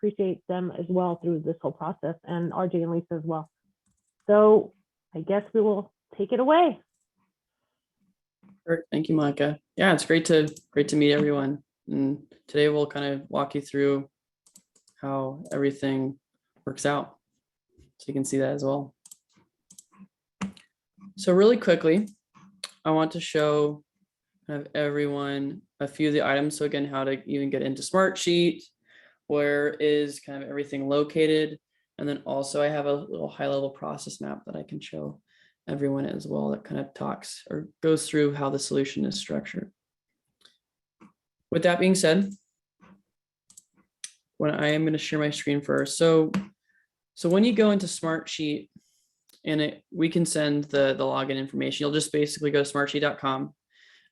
appreciate them as well through this whole process, and RJ and Lisa as well. So I guess we will take it away. Great. Thank you, Monica. Yeah, it's great to meet everyone. And today we'll kind of walk you through how everything works out, so you can see that as well. So really quickly, I want to show kind of everyone a few of the items. So again, how to even get into SmartSheet, where is kind of everything located. And then also I have a little high level process map that I can show everyone as well that kind of talks or goes through how the solution is structured. With that being said, when I am going to share my screen first. So when you go into SmartSheet and we can send the login information, you'll just basically go to smartsheet.com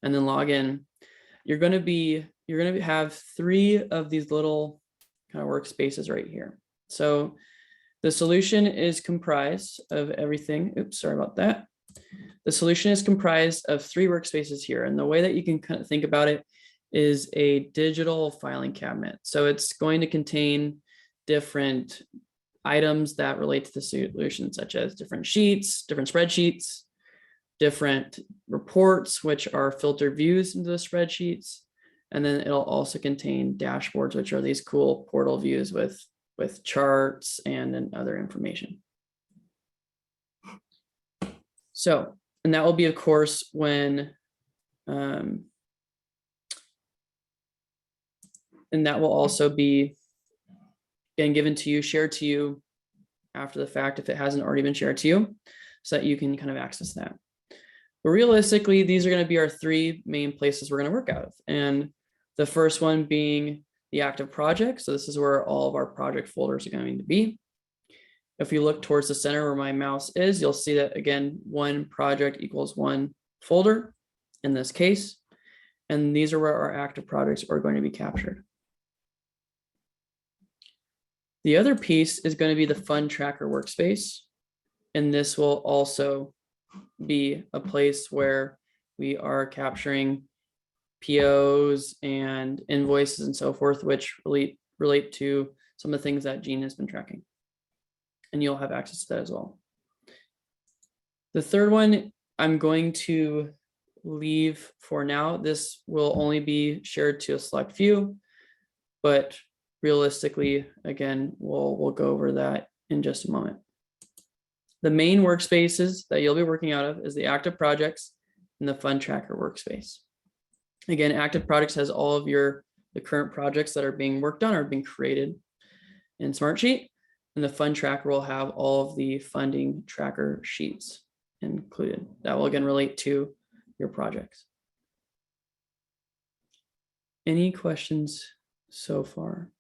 and then log in. You're going to have 3 of these little kind of workspaces right here. So the solution is comprised of everything. Oops, sorry about that. The solution is comprised of 3 workspaces here. And the way that you can kind of think about it is a digital filing cabinet. So it's going to contain different items that relate to the solution, such as different sheets, different spreadsheets, different reports, which are filtered views into the spreadsheets. And then it'll also contain dashboards, which are these cool portal views with charts and other information. So, and that will be, of course, when, and that will also be, again, given to you, shared to you after the fact if it hasn't already been shared to you, so that you can kind of access that. But realistically, these are going to be our 3 main places we're going to work out of. And the first one being the active project. So this is where all of our project folders are going to be. If you look towards the center where my mouse is, you'll see that, again, 1 project equals 1 folder in this case. And these are where our active projects are going to be captured. The other piece is going to be the fund tracker workspace. And this will also be a place where we are capturing POs and invoices and so forth, which relate to some of the things that Jean has been tracking. And you'll have access to that as well. The third one I'm going to leave for now. This will only be shared to a select few, but realistically, again, we'll go over that in just a moment. The main workspaces that you'll be working out of is the active projects and the fund tracker workspace. Again, active projects has all of the current projects that are being worked on or being created in SmartSheet, and the fund tracker will have all of the funding tracker sheets included. That will again relate to your projects. Any questions so far?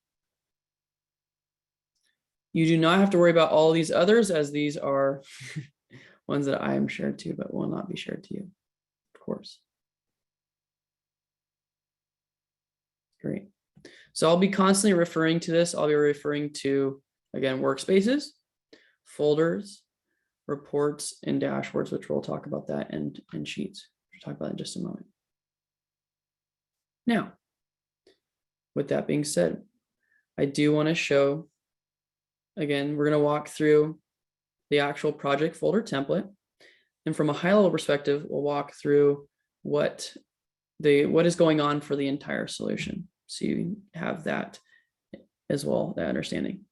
You do not have to worry about all these others, as these are ones that I am shared to, but will not be shared to you, of course. Great. So I'll be constantly referring to this. I'll be referring to, again, workspaces, folders, reports, and dashboards, which we'll talk about that, and sheets. We'll talk about that in just a moment. Now, with that being said, I do want to show, again, we're going to walk through the actual project folder template. And from a high level perspective, we'll walk through what is going on for the entire solution. So you have that as well, that understanding.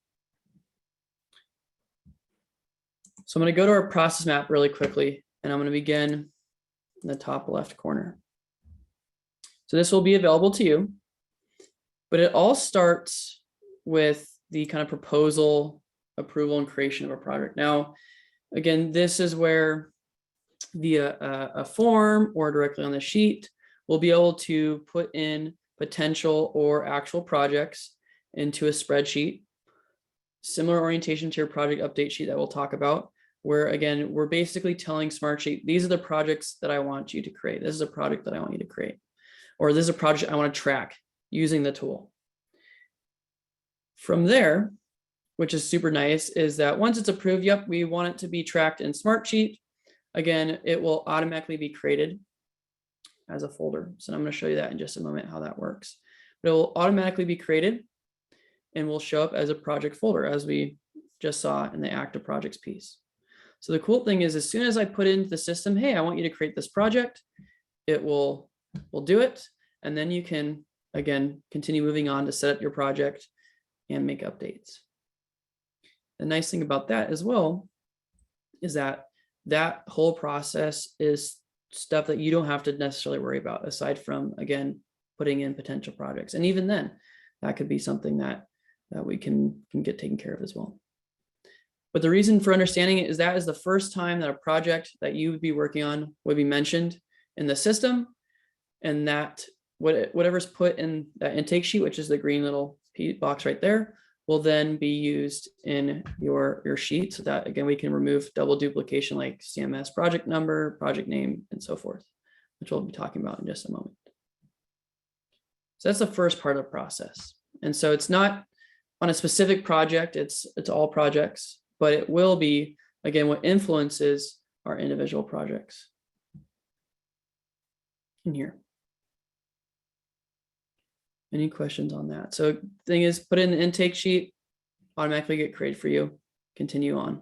So I'm going to go to our process map really quickly, and I'm going to begin in the top left corner. So this will be available to you, but it all starts with the kind of proposal, approval, and creation of a project. Now, again, this is where via a form or directly on the sheet, we'll be able to put in potential or actual projects into a spreadsheet. Similar orientation to your project update sheet that we'll talk about, where again, we're basically telling SmartSheet, these are the projects that I want you to create. This is a project that I want you to create, or this is a project I want to track using the tool. From there, which is super nice, is that once it's approved, yep, we want it to be tracked in SmartSheet. Again, it will automatically be created as a folder. So I'm going to show you that in just a moment, how that works. But it will automatically be created. and will show up as a project folder, as we just saw in the active projects piece. So the cool thing is, as soon as I put into the system, hey, I want you to create this project, it will do it. And then you can, again, continue moving on to set up your project and make updates. The nice thing about that as well is that that whole process is stuff that you don't have to necessarily worry about, aside from, again, putting in potential projects. And even then, that could be something that we can get taken care of as well. But the reason for understanding it is that is the first time that a project that you would be working on would be mentioned in the system, and that whatever's put in that intake sheet, which is the green little box right there, will then be used in your sheet, so that, again, we can remove double duplication like CMS project number, project name, and so forth, which we'll be talking about in just a moment. So that's the first part of the process. And so it's not on a specific project, it's all projects, but it will be, again, what influences our individual projects in here. Any questions on that? So the thing is, put in the intake sheet, automatically get created for you. Continue on.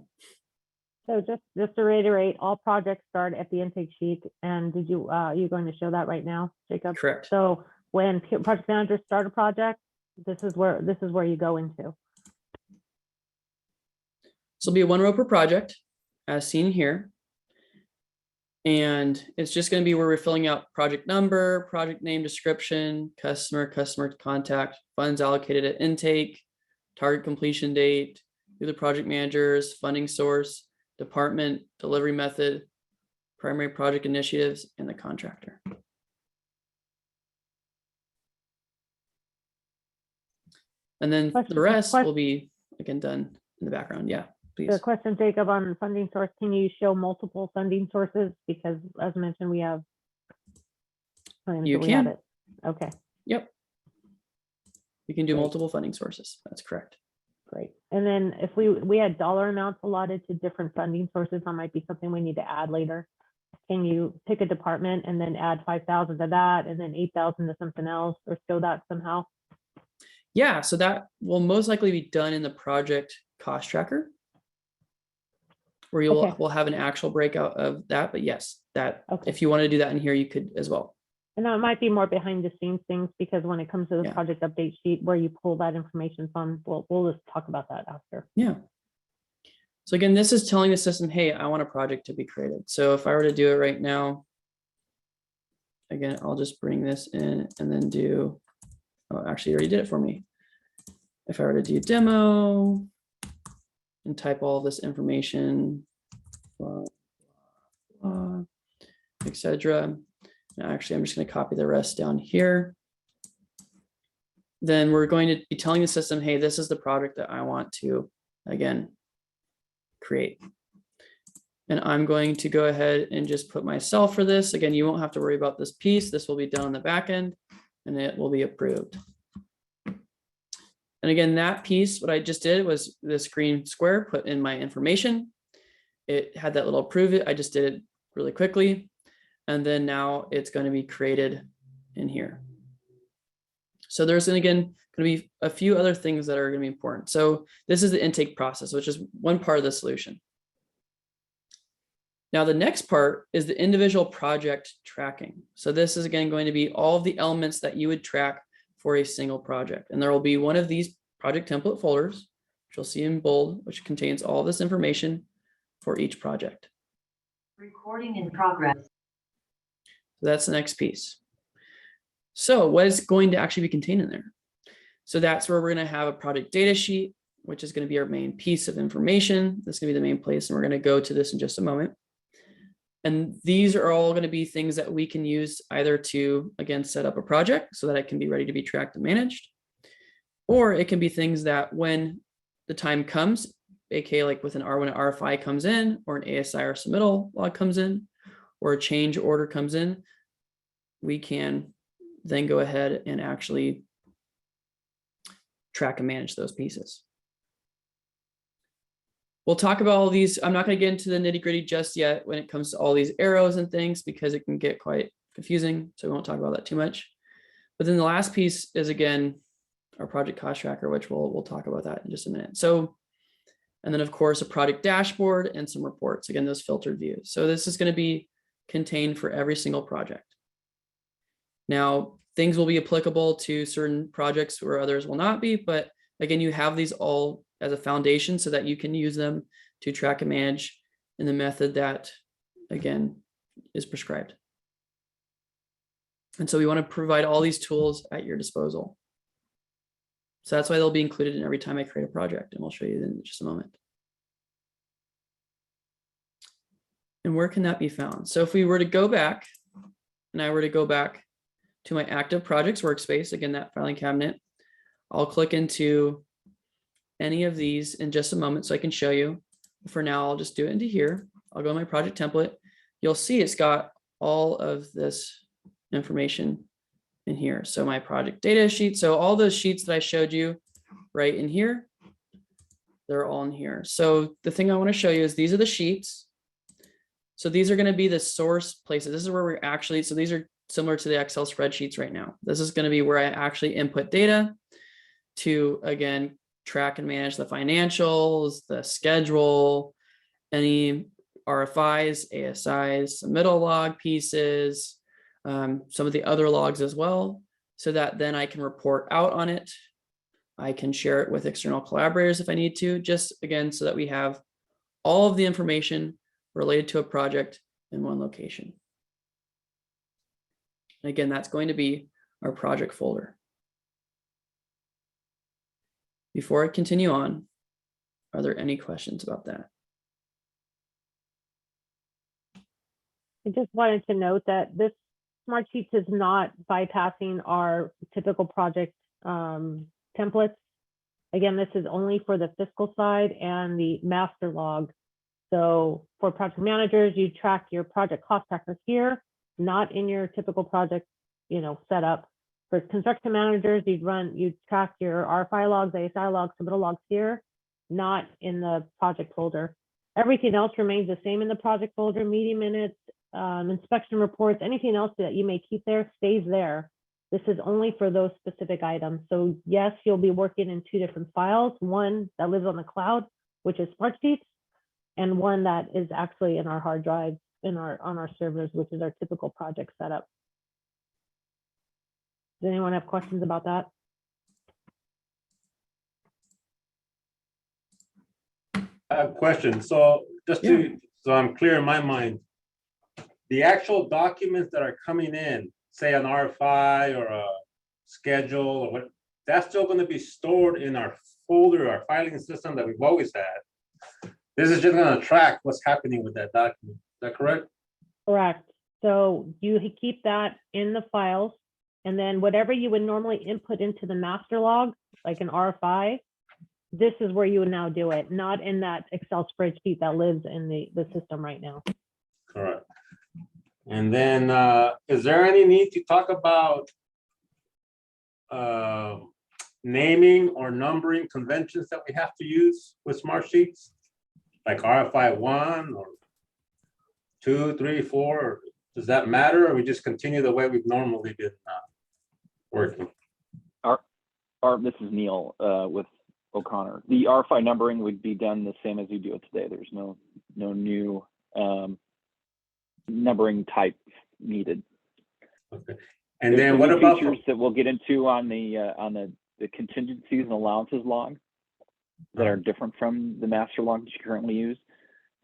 So just to reiterate, all projects start at the intake sheet. And did you, you're going to show that right now, Jacob? Correct. So when project managers start a project, this is where you go into. So it'll be a 1 row per project, as seen here. And it's just going to be where we're filling out project number, project name, description, customer contact, funds allocated at intake, target completion date, who the project managers, funding source, department, delivery method, primary project initiatives, and the contractor. And then the rest will be, again, done in the background. Yeah, please. The question, Jacob, on funding source, can you show multiple funding sources? Because as mentioned, we have. You can. It. Okay. Yep. You can do Great. multiple funding sources. That's correct. Great. And then if we had dollar amounts allotted to different funding sources, that might be something we need to add later. Can you pick a department and then add 5,000 to that, and then 8,000 to something else, or show that somehow? Yeah, so that will most likely be done in the project cost tracker, where we'll have an actual breakout of that. But yes, that if you want to do that in here, you could as well. And that might be more behind the scenes things, because when it comes to the project update sheet where you pull that information from, we'll just talk about that after. Yeah. So again, this is telling the system, hey, I want a project to be created. So if I were to do it right now, again, I'll just bring this in and then do, oh, actually, you already did it for me. If I were to do demo and type all this information, etc. Actually, I'm just going to copy the rest down here. Then we're going to be telling the system, hey, this is the project that I want to, again, create. And I'm going to go ahead and just put myself for this. Again, you won't have to worry about this piece. This will be done on the back end and it will be approved. And again, that piece, what I just did was this green square, put in my information. It had that little approve it. I just did it really quickly. And then now it's going to be created in here. So there's, again, going to be a few other things that are going to be important. So this is the intake process, which is one part of the solution. Now, the next part is the individual project tracking. So this is, again, going to be all of the elements that you would track for a single project. And there will be one of these project template folders, which you'll see in bold, which contains all this information for each project. Recording in progress. So that's the next piece. So what is going to actually be contained in there? So that's where we're going to have a project data sheet, which is going to be our main piece of information. This is going to be the main place, and we're going to go to this in just a moment. And these are all going to be things that we can use either to, again, set up a project so that it can be ready to be tracked and managed, or it can be things that when the time comes, aka like when an RFI comes in, or an ASI or submittal log comes in, or a change order comes in, we can then go ahead and actually track and manage those pieces. We'll talk about all these. I'm not going to get into the nitty gritty just yet when it comes to all these arrows and things, because it can get quite confusing. So we won't talk about that too much. But then the last piece is, again, our project cost tracker, which we'll talk about that in just a minute. So, and then of course a project dashboard and some reports, again, those filtered views. So this is going to be contained for every single project. Now, things will be applicable to certain projects where others will not be, but again, you have these all as a foundation so that you can use them to track and manage in the method that, again, is prescribed. And so we want to provide all these tools at your disposal. So that's why they'll be included in every time I create a project, and we'll show you in just a moment. And where can that be found? So if we were to go back, and I were to go back to my active projects workspace, again, that filing cabinet, I'll click into any of these in just a moment so I can show you. For now, I'll just do it into here. I'll go to my project template. You'll see it's got all of this information in here. So my project data sheet. So all those sheets that I showed you right in here, they're all in here. So the thing I want to show you is these are the sheets. So these are going to be the source places. This is where we're actually, so these are similar to the Excel spreadsheets right now. This is going to be where I actually input data to, again, track and manage the financials, the schedule, any RFIs, ASIs, submittal log pieces, some of the other logs as well, so that then I can report out on it. I can share it with external collaborators if I need to, just again, so that we have all of the information related to a project in one location. And again, that's going to be our project folder. Before I continue on, are there any questions about that? I just wanted to note that this SmartSheets is not bypassing our typical project templates. Again, this is only for the fiscal side and the master log. So for project managers, you track your project cost trackers here, not in your typical project, setup. For construction managers, you'd track your RFI logs, ASI logs, submittal logs here, not in the project folder. Everything else remains the same in the project folder, meeting minutes, inspection reports, anything else that you may keep there stays there. This is only for those specific items. So yes, you'll be working in two different files, one that lives on the cloud, which is SmartSheets, and one that is actually in our hard drive on our servers, which is our typical project setup. Does anyone have questions about that? I have a question. So just to, so I'm clear in my mind, the actual documents that are coming in, say an RFI or a schedule or what, that's still going to be stored in our folder, our filing system that we've always had. This is just going to track what's happening with that document. Is that correct? Correct. So you keep that in the files, and then whatever you would normally input into the master log, like an RFI, this is where you would now do it, not in that Excel spreadsheet that lives in the system right now. Correct. And then is there any need to talk about naming or numbering conventions that we have to use with SmartSheets? Like RFI 1 or 2, 3, 4? Does that matter, or we just continue the way we've normally been working? This is Neil with O'Connor. The RFI numbering would be done the same as we do it today. There's no new numbering type needed. Okay. And then what about features that we'll get into on the contingencies and allowances log that are different from the master log that you currently use?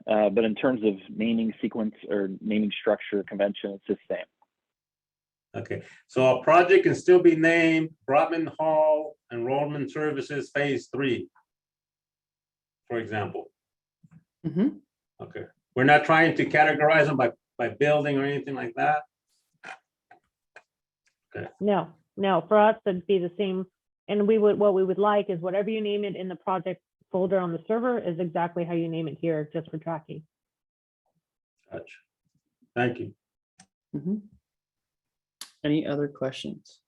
But in terms of naming sequence or naming structure convention, it's the same. Okay, so a project can still be named Brotman Hall Enrollment Services Phase 3, for example. Mm-hmm. Okay, we're not trying to categorize them by building or anything like that. Okay. No, for us it'd be the same. And what we would like is whatever you name it in the project folder on the server is exactly how you name it here, just for tracking. Gotcha. Thank you. Mm-hmm. Any other questions?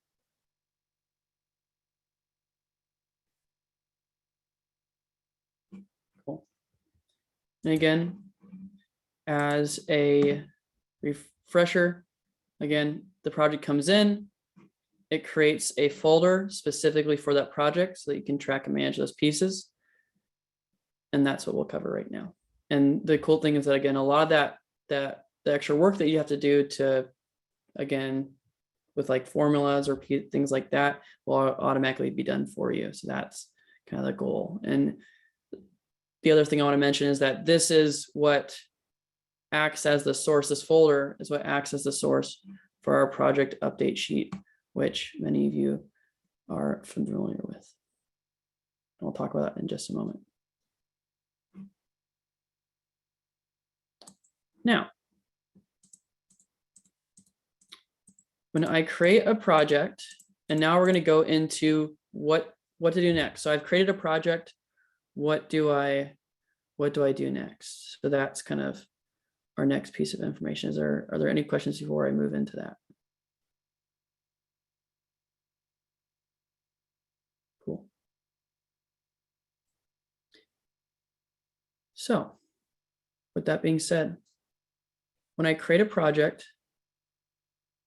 Cool. And again, as a refresher, again, the project comes in, it creates a folder specifically for that project so that you can track and manage those pieces. And that's what we'll cover right now. And the cool thing is that, again, a lot of that the extra work that you have to do to, again, with like formulas or things like that will automatically be done for you. So that's kind of the goal. And the other thing I want to mention is that this is what acts as the source. This folder is what acts as the source for our project update sheet, which many of you are familiar with. I'll talk about that in just a moment. Now, when I create a project, and now we're going to go into what to do next. So I've created a project. What do I do next? So that's kind of our next piece of information. Are there any questions before I move into that? Cool. So with that being said, when I create a project,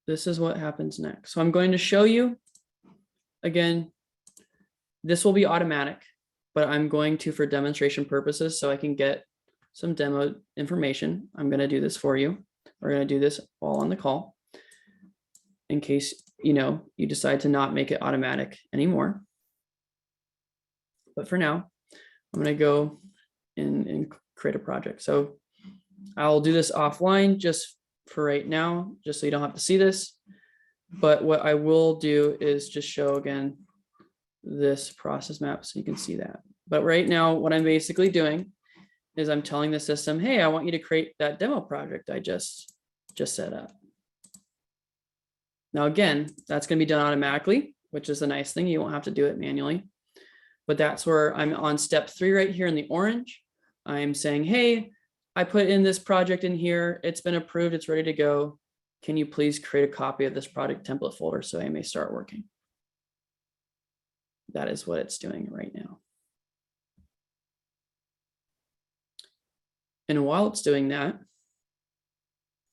this is what happens next. So I'm going to show you, again, this will be automatic, but I'm going to, for demonstration purposes, so I can get some demo information, I'm going to do this for you. We're going to do this all on the call in case, you decide to not make it automatic anymore. But for now, I'm going to go and create a project. So I'll do this offline just for right now, just so you don't have to see this. But what I will do is just show again this process map so you can see that. But right now, what I'm basically doing is I'm telling the system, hey, I want you to create that demo project I just set up. Now, again, that's going to be done automatically, which is a nice thing. You won't have to do it manually. But that's where I'm on step 3 right here in the orange. I'm saying, hey, I put in this project in here. It's been approved. It's ready to go. Can you please create a copy of this project template folder so I may start working? That is what it's doing right now. And while it's doing that,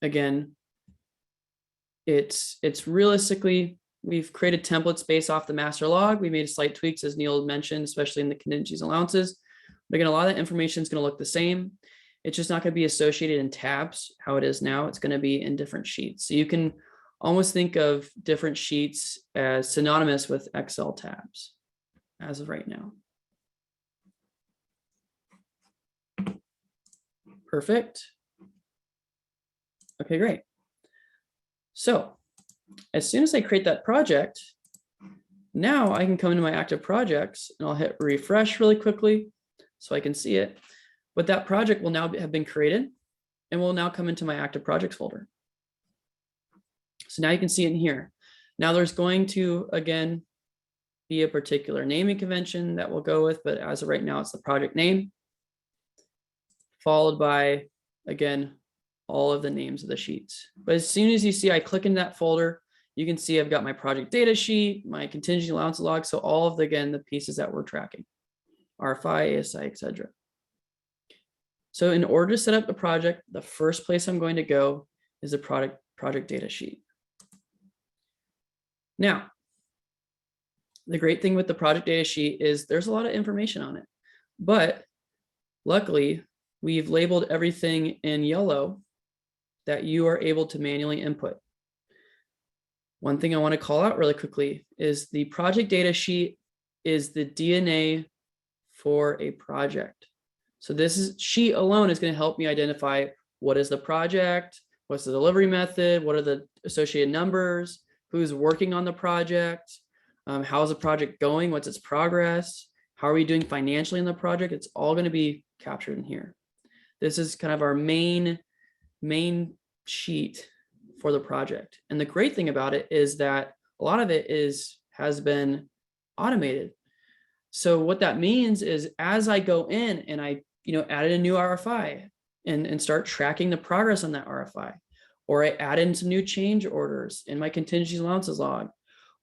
again, it's realistically, we've created templates based off the master log. We made slight tweaks, as Neil mentioned, especially in the contingencies and allowances. But again, a lot of that information is going to look the same. It's just not going to be associated in tabs how it is now. It's going to be in different sheets. So you can almost think of different sheets as synonymous with Excel tabs as of right now. Perfect. Okay, great. So as soon as I create that project, now I can come into my active projects and I'll hit refresh really quickly so I can see it. But that project will now have been created and will now come into my active projects folder. So now you can see it in here. Now there's going to, again, be a particular naming convention that we'll go with, but as of right now, it's the project name, followed by, again, all of the names of the sheets. But as soon as you see I click in that folder, you can see I've got my project data sheet, my contingency allowance log. So all of the, again, the pieces that we're tracking, RFI, ASI, etc. So in order to set up the project, the first place I'm going to go is the project data sheet. Now, the great thing with the project data sheet is there's a lot of information on it, but luckily we've labeled everything in yellow that you are able to manually input. One thing I want to call out really quickly is the project data sheet is the DNA for a project. So this sheet alone is going to help me identify what is the project, what's the delivery method, what are the associated numbers, who's working on the project, how is the project going, what's its progress, how are we doing financially in the project. It's all going to be captured in here. This is kind of our main sheet for the project. And the great thing about it is that a lot of it has been automated. So what that means is as I go in and I added a new RFI and start tracking the progress on that RFI, or I add in some new change orders in my contingency allowances log,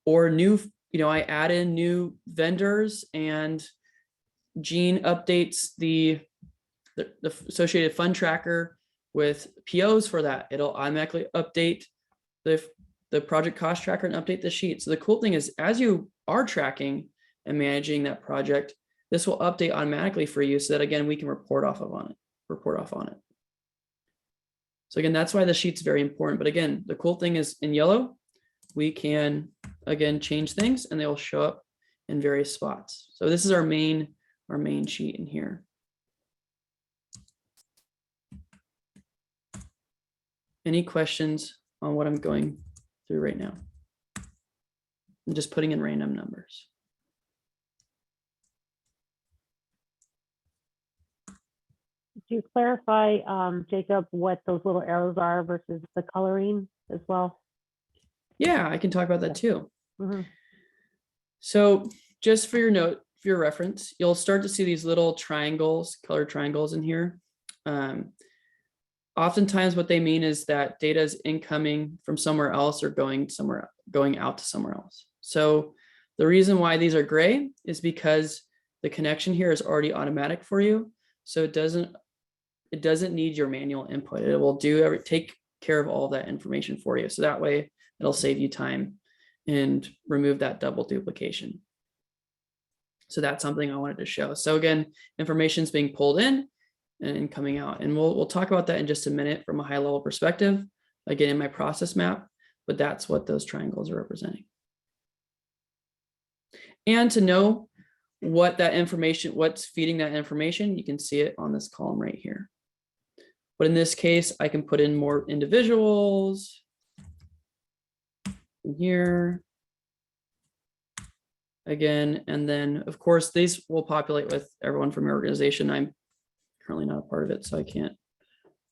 or I add in new vendors and Gene updates the associated fund tracker with POs for that. It'll automatically update the the project cost tracker and update the sheet. So the cool thing is, as you are tracking and managing that project, this will update automatically for you so that again, we can report off on it. So again, that's why the sheet's very important. But again, the cool thing is in yellow, we can again change things and they will show up in various spots. So this is our main sheet in here. Any questions on what I'm going through right now? I'm just putting in random numbers. Could you clarify, Jacob, what those little arrows are versus the coloring as well? Yeah, I can talk about that too. Mhm. So just for your note, for your reference, you'll start to see these little triangles, colored triangles in here. Oftentimes what they mean is that data is incoming from somewhere else or going out to somewhere else. So the reason why these are gray is because the connection here is already automatic for you. So it doesn't need your manual input. It will take care of all that information for you. So that way it'll save you time and remove that double duplication. So that's something I wanted to show. So again, information is being pulled in and coming out. And we'll talk about that in just a minute from a high level perspective, again, in my process map, but that's what those triangles are representing. And to know what that information, what's feeding that information, you can see it on this column right here. But in this case, I can put in more individuals in here. Again, and then of course, these will populate with everyone from your organization. I'm currently not a part of it, so I can't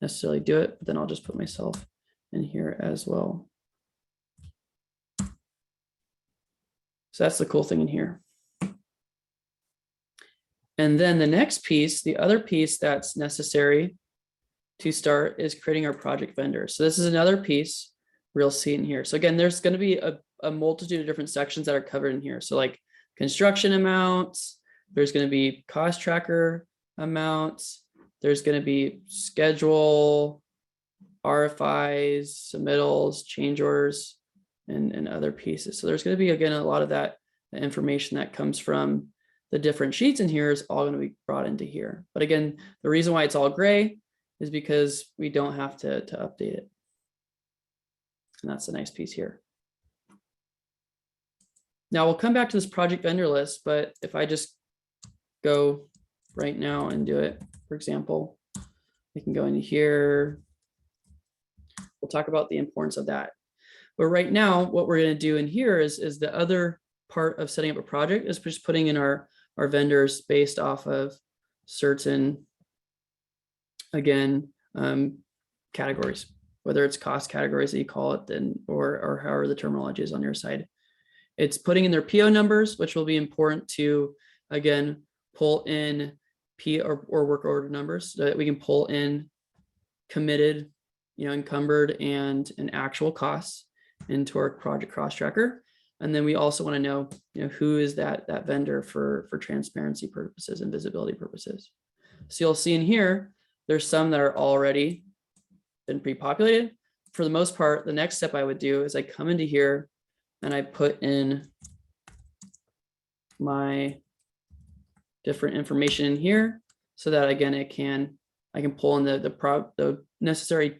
necessarily do it, but then I'll just put myself in here as well. So that's the cool thing in here. And then the next piece, the other piece that's necessary to start is creating our project vendor. So this is another piece we'll see in here. So again, there's going to be a multitude of different sections that are covered in here. So like construction amounts, there's going to be cost tracker amounts, there's going to be schedule, RFIs, submittals, change orders, and other pieces. So there's going to be, again, a lot of that information that comes from the different sheets in here is all going to be brought into here. But again, the reason why it's all gray is because we don't have to update it. And that's a nice piece here. Now we'll come back to this project vendor list, but if I just go right now and do it, for example, we can go into here. We'll talk about the importance of that. But right now, what we're going to do in here is the other part of setting up a project is just putting in our vendors based off of certain, again, categories, whether it's cost categories that you call it, then or however the terminology is on your side. It's putting in their PO numbers, which will be important to, again, pull in PO or work order numbers so that we can pull in committed, encumbered and actual costs into our project cost tracker. And then we also want to know, who is that vendor for transparency purposes and visibility purposes. So you'll see in here, there's some that are already been pre-populated. For the most part, the next step I would do is I come into here and I put in my different information in here so that again, I can pull in the necessary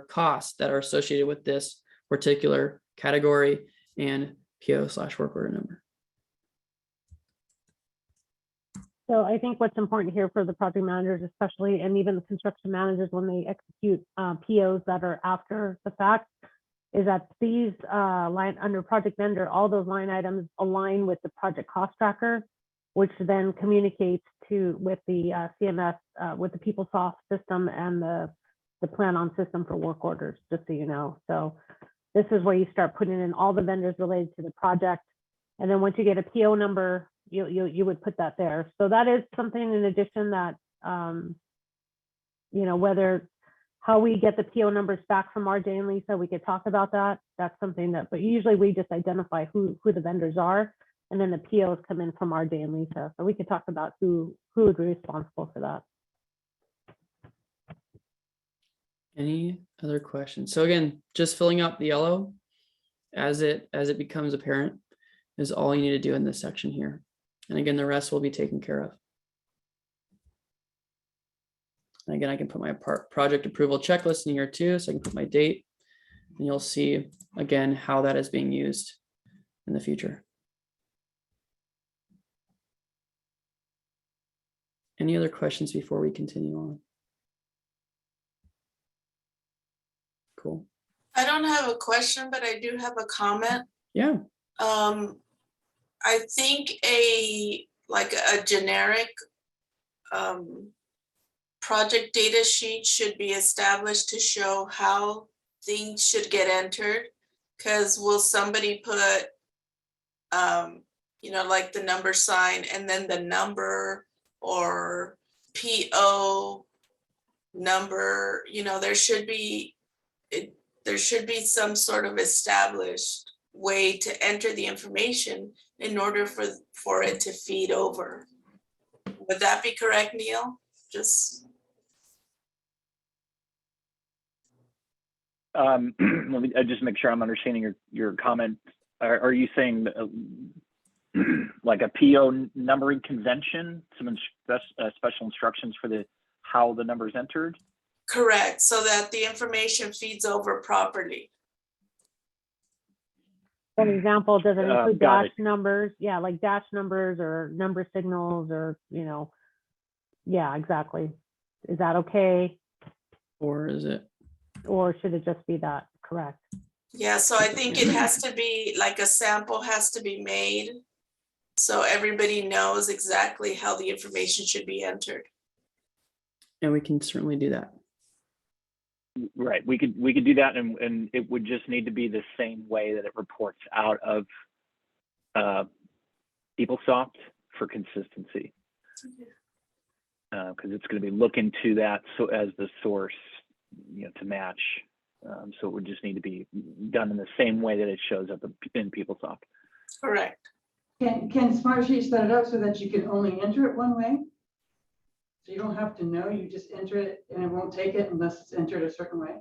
costs that are associated with this particular category and PO/work order number. So I think what's important here for the project managers, especially, and even the construction managers when they execute POs that are after the fact, is that these line under project vendor, all those line items align with the project cost tracker, which then communicates with the CMS, with the PeopleSoft system and the plan on system for work orders, just so you know. So this is where you start putting in all the vendors related to the project. And then once you get a PO number, you would put that there. So that is something in addition that, whether how we get the PO numbers back from RJ and Lisa, we could talk about that. That's something that, but usually we just identify who the vendors are, and then the POs come in from RJ and Lisa. So we could talk about who would be responsible for that. Any other questions? So again, just filling out the yellow. as it becomes apparent is all you need to do in this section here. And again, the rest will be taken care of. And again, I can put my project approval checklist in here too, so I can put my date, and you'll see again how that is being used in the future. Any other questions before we continue on? Cool. I don't have a question, but I do have a comment. Yeah. I think a generic project data sheet should be established to show how things should get entered. Because will somebody put, like the number sign and then the number or PO number, there should be some sort of established way to enter the information in order for it to feed over. Would that be correct, Neil? Let me just make sure I'm understanding your comment. Are you saying like a PO numbering convention, some special instructions for how the number is entered? Correct, so that the information feeds over properly. For example, does it include got dash numbers? Yeah, like dash numbers or number signals or, yeah, exactly. Is that okay? Or is it? Or should it just be that? Correct. Yeah, so I think it has to be like a sample has to be made so everybody knows exactly how the information should be entered. And we can certainly do that. Right, we could do that, and it would just need to be the same way that it reports out of PeopleSoft for consistency, because it's going to be looking to that so as the source, to match. So it would just need to be done in the same way that it shows up in PeopleSoft. Correct. Can SmartSheets set it up so that you can only enter it one way? So you don't have to know, you just enter it and it won't take it unless it's entered a certain way?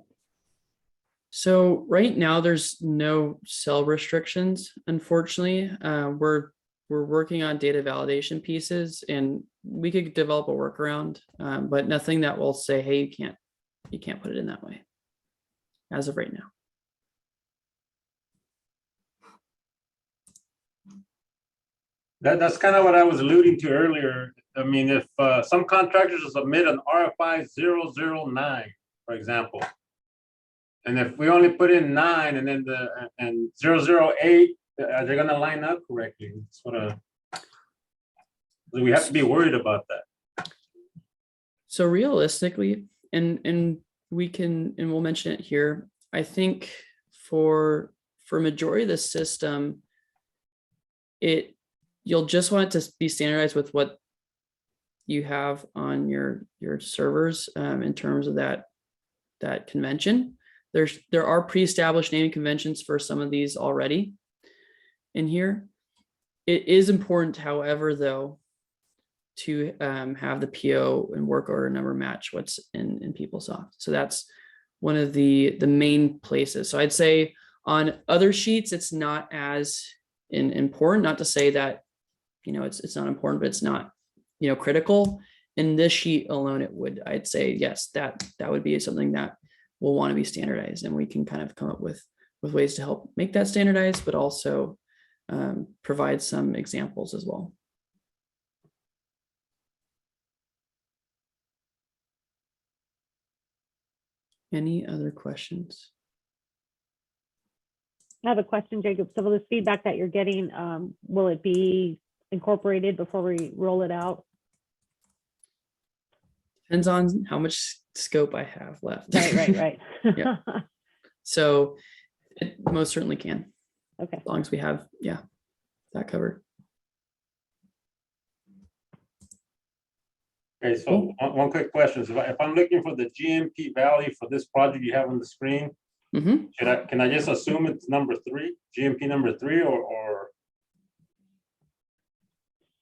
So right now there's no cell restrictions, unfortunately. We're working on data validation pieces, and we could develop a workaround, but nothing that will say, hey, you can't put it in that way as of right now. That's kind of what I was alluding to earlier. I mean, if some contractors will submit an RFI 009, for example, and if we only put in 9 and then and 008, are they going to line up correctly? We have to be worried about that. So realistically, and we'll mention it here, I think for majority of the system, you'll just want it to be standardized with what you have on your servers in terms of that convention. There are pre-established naming conventions for some of these already in here. It is important, however, though, to have the PO and work order number match what's in PeopleSoft. So that's one of the main places. So I'd say on other sheets, it's not as important, not to say that, it's not important, but it's not, critical. In this sheet alone, it would, I'd say, yes, that would be something that will want to be standardized, and we can kind of come up with ways to help make that standardized, but also provide some examples as well. Any other questions? I have a question, Jacob. So this feedback that you're getting, will it be incorporated before we roll it out? Depends on how much scope I have left. Right. Yeah. So it most certainly can. Okay. As long as we have, that covered. Okay, so one quick question. So if I'm looking for the GMP value for this project you have on the screen, can I just assume it's number 3, GMP number 3, or?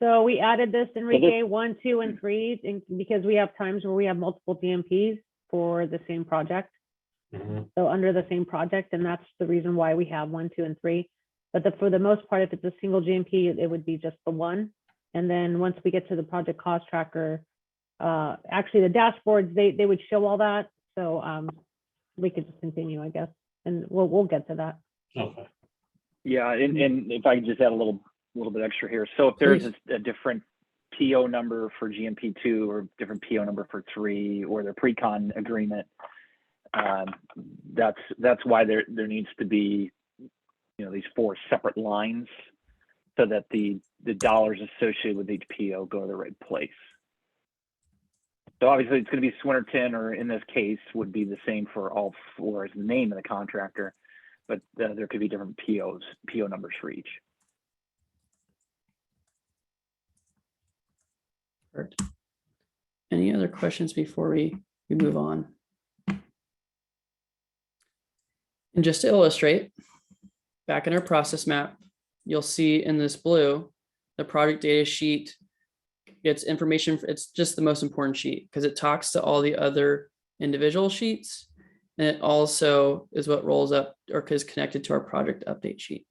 So we added this, Enrique, 1, 2, and 3, because we have times where we have multiple GMPs for the same project. Mhm. So under the same project, and that's the reason why we have 1, 2, and 3. But for the most part, if it's a single GMP, it would be just the one. And then once we get to the project cost tracker, actually the dashboards, they would show all that. So we could just continue, I guess, and we'll get to that. Okay. Yeah, and if I could just add a little bit extra here. So if there's Please. a different PO number for GMP2 or different PO number for 3 or the pre-con agreement, that's why there needs to be, these 4 separate lines so that the dollars associated with each PO go to the right place. So obviously it's going to be Swinnerton, or in this case would be the same for all 4 as the name of the contractor, but there could be different PO numbers for each. Perfect. Any other questions before we move on? And just to illustrate, back in our process map, you'll see in this blue, the project data sheet gets information. It's just the most important sheet because it talks to all the other individual sheets. And it also is what rolls up or is connected to our project update sheet.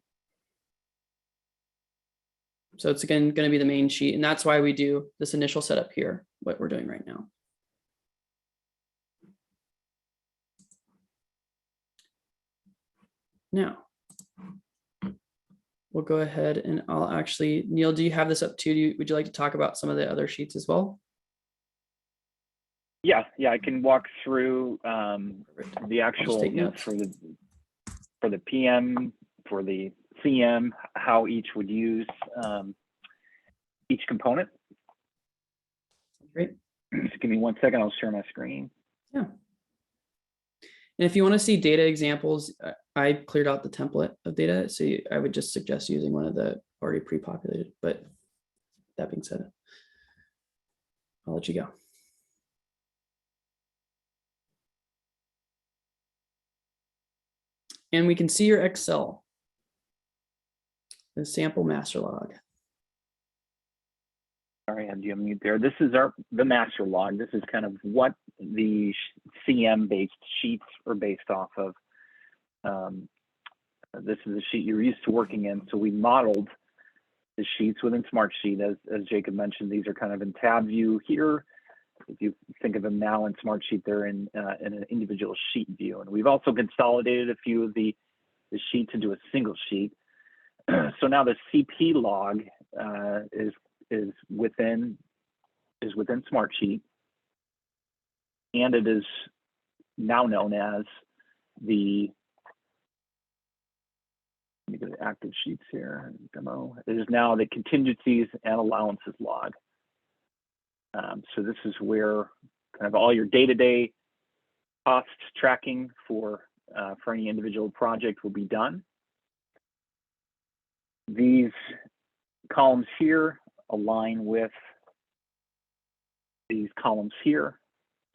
So it's again going to be the main sheet. And that's why we do this initial setup here, what we're doing right now. Now, we'll go ahead and I'll actually, Neil, do you have this up too? Would you like to talk about some of the other sheets as well? Yeah, I can walk through the actual take notes. for the PM, for the CM, how each would use each component. Great. Just give me 1 second, I'll share my screen. Yeah. And if you want to see data examples, I cleared out the template of data. So I would just suggest using one of the already pre-populated, but that being said, I'll let you go. And we can see your Excel, the sample master log. Sorry, I had you on mute there. This is the master log. This is kind of what the CM-based sheets are based off of. This is a sheet you're used to working in. So we modeled the sheets within SmartSheet. As Jacob mentioned, these are kind of in tab view here. If you think of them now in SmartSheet, they're in an individual sheet view. And we've also consolidated a few of the sheets into a single sheet. So now the CP log is within SmartSheet, and it is now known as the, let me go to active sheets here, demo. It is now the contingencies and allowances log. So this is where kind of all your day-to-day cost tracking for any individual project will be done. These columns here align with these columns here.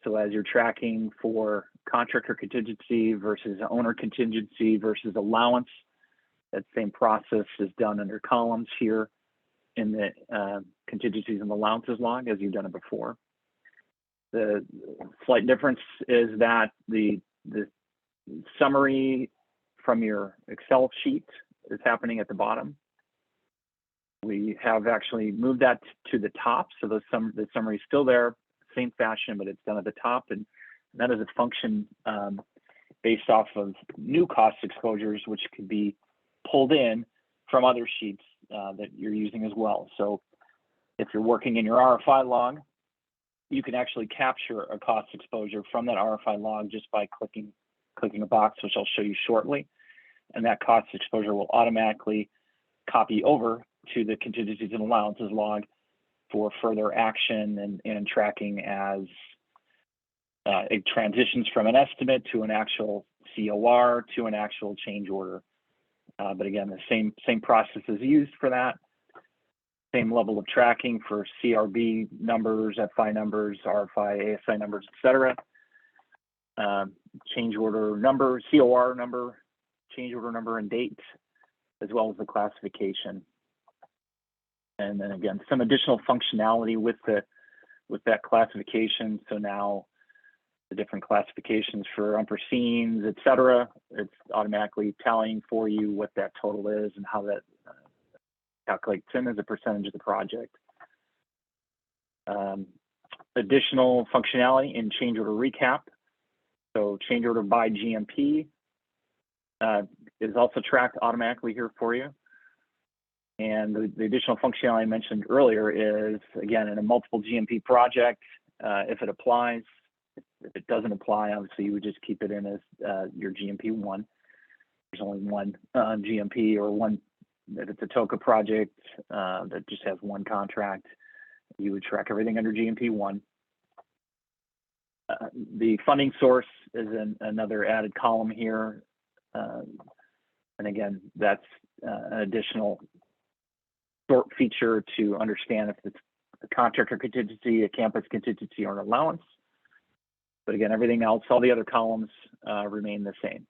So as you're tracking for contractor contingency versus owner contingency versus allowance, that same process is done under columns here in the contingencies and allowances log as you've done it before. The slight difference is that the summary from your Excel sheet is happening at the bottom. We have actually moved that to the top, so the summary is still there, same fashion, but it's done at the top, and that is a function based off of new cost exposures, which could be pulled in from other sheets that you're using as well. So if you're working in your RFI log, you can actually capture a cost exposure from that RFI log just by clicking a box, which I'll show you shortly, and that cost exposure will automatically copy over to the contingencies and allowances log for further action and tracking as it transitions from an estimate to an actual COR to an actual change order. But again, the same process is used for that. Same level of tracking for CRB numbers, FI numbers, RFI, ASI numbers, etc. Change order number, COR number, change order number and date, as well as the classification. And then again, some additional functionality with that classification. So now the different classifications for unforeseens, et cetera. It's automatically tallying for you what that total is and how that calculates in as a percentage of the project. Additional functionality in change order recap. So change order by GMP is also tracked automatically here for you. And the additional functionality I mentioned earlier is, again, in a multiple GMP project, if it applies. If it doesn't apply, obviously you would just keep it in as your GMP one. There's only one GMP, or one, if it's a TOCA project that just has one contract, you would track everything under GMP one. The funding source is another added column here. And again, that's an additional sort feature to understand if it's a contractor contingency, a campus contingency, or an allowance. But again, everything else, all the other columns remain the same.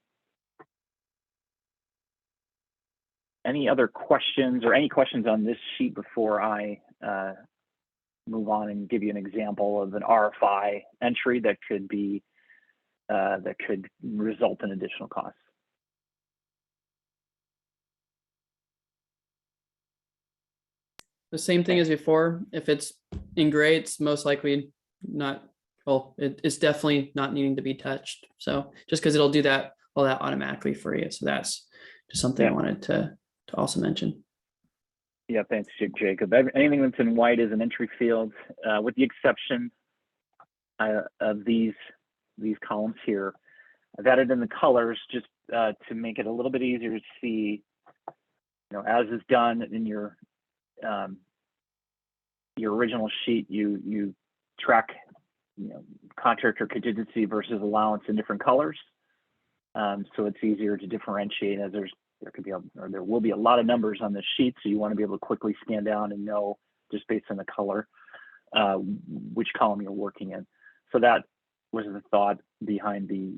Any other questions, or any questions on this sheet before I move on and give you an example of an RFI entry that could be that could result in additional costs? The same thing as before. If it's in gray, it's most likely not, well, it's definitely not needing to be touched. So just because it'll do that, all that automatically for you. So that's just something I wanted to also mention. Yeah, thanks, Jacob. Anything that's in white is an entry field, with the exception of these columns here. I've added in the colors just to make it a little bit easier to see, as is done in your original sheet. You track, contractor contingency versus allowance in different colors, so it's easier to differentiate, as there will be a lot of numbers on this sheet, so you want to be able to quickly scan down and know, just based on the color, which column you're working in. So that was the thought behind the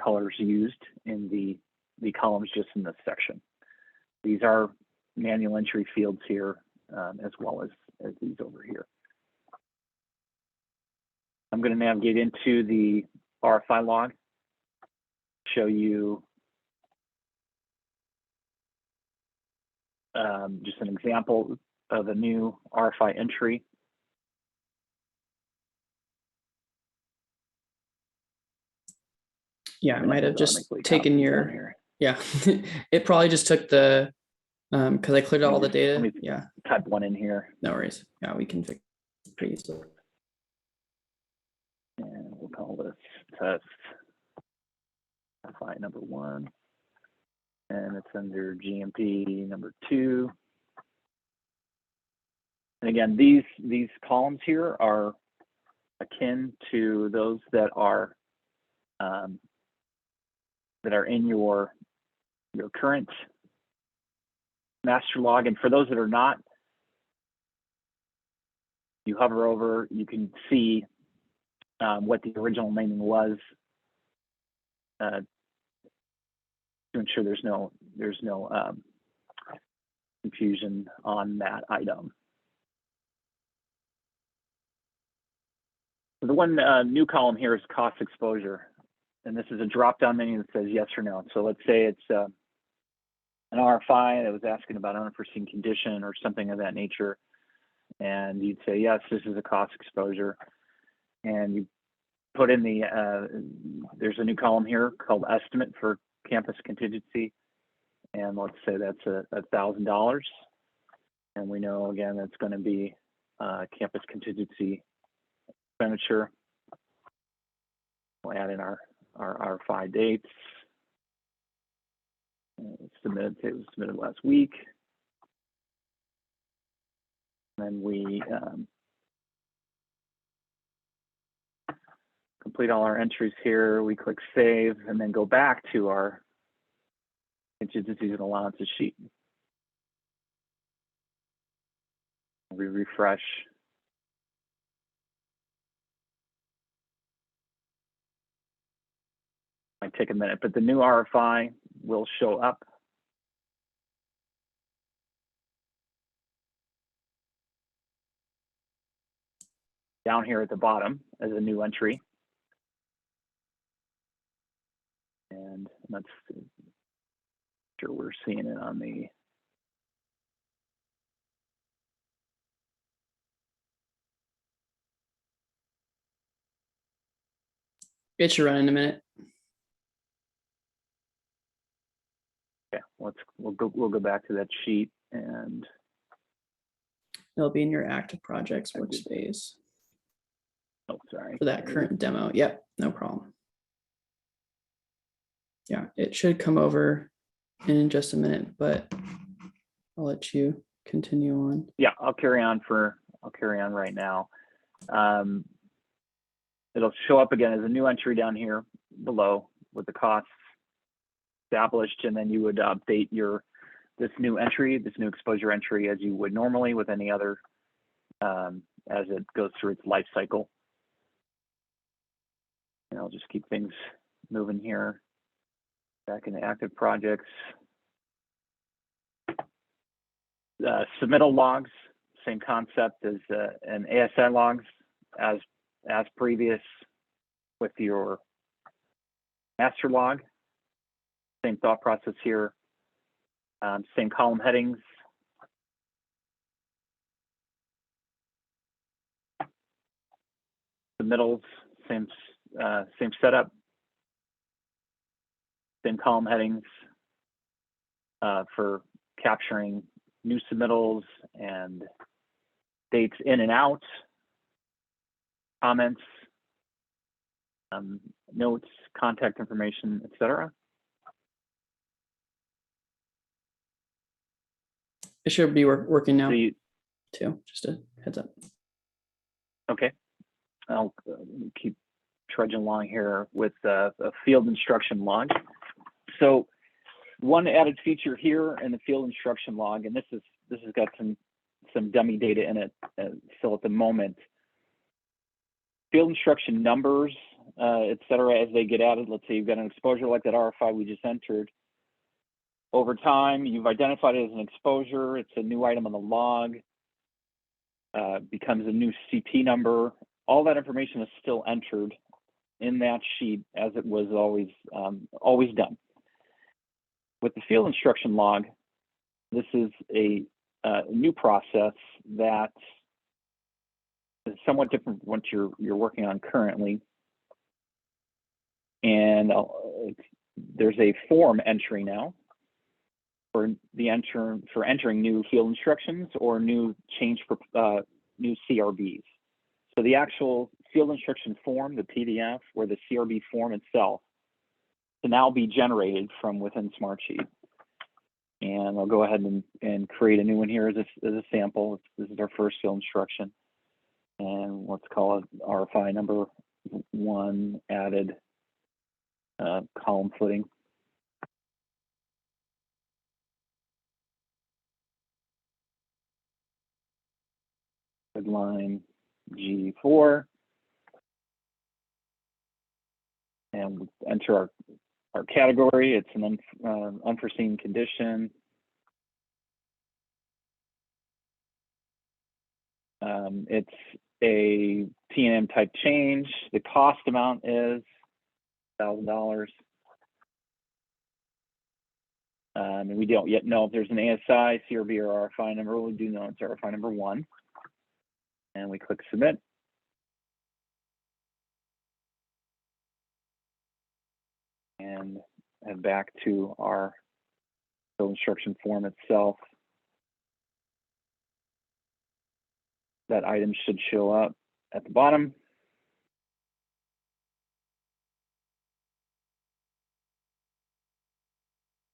colors used in the columns just in this section. These are manual entry fields here, as well as these over here. I'm going to navigate into the RFI log, show you just an example of a new RFI entry. Yeah, it might have just taken your, yeah, it probably just took the, because I cleared out all the data. Yeah. Type one in here. No worries. Yeah, we can fix it pretty easily. And we'll call this test RFI number 1. And it's under GMP number 2. And again, these columns here are akin to those that are in your current master log. And for those that are not, you hover over, you can see what the original naming was, to ensure there's no confusion on that item. The one new column here is cost exposure, and this is a drop-down menu that says yes or no. So let's say it's an RFI that was asking about unforeseen condition or something of that nature, and you'd say yes, this is a cost exposure, and you put in there's a new column here called estimate for campus contingency, and let's say that's $1,000, and we know again that's going to be campus contingency expenditure. We'll add in our RFI dates. It was submitted last week. And then we complete all our entries here. We click save and then go back to our contingencies and allowances sheet. We refresh. Might take a minute, but the new RFI will show up. Down here at the bottom as a new entry. and that's sure we're seeing it on the. It should run in a minute. Yeah, we'll go back to that sheet and It'll be in your active projects workspace oh sorry for that current demo. Yep, no problem. Yeah, it should come over in just a minute, but I'll let you continue on. Yeah, I'll carry on right now. It'll show up again as a new entry down here below with the costs established, and then you would update this new exposure entry as you would normally with any other as it goes through its life cycle. And I'll just keep things moving here. Back into active projects. Submittal logs, same concept as an ASI logs as previous with your master log. Same thought process here. Same column headings. Submittals, same setup. Same column headings for capturing new submittals and dates in and out, comments, notes, contact information, etc. It should be working now So too. Just a heads up. okay, I'll keep trudging along here with a field instruction log. So one added feature here in the field instruction log, and this has got some dummy data in it still at the moment. Field instruction numbers, et cetera, as they get added. Let's say you've got an exposure like that RFI we just entered. Over time, you've identified it as an exposure. It's a new item on the log. Becomes a new CP number. All that information is still entered in that sheet as it was always done. With the field instruction log, this is a new process that is somewhat different from what you're working on currently. And there's a form entry now for entering new field instructions or new new CRBs. So the actual field instruction form, the PDF, or the CRB form itself, to now be generated from within SmartSheet. And I'll go ahead and create a new one here as a sample. This is our first field instruction. And let's call it RFI number 1 added column footing. Line G4. And we enter our category. It's an unforeseen condition. It's a T&M type change. The cost amount is $1,000. And we don't yet know if there's an ASI, CRB, or RFI number. We do know it's RFI number 1. And we click submit. And head back to our field instruction form itself. That item should show up at the bottom.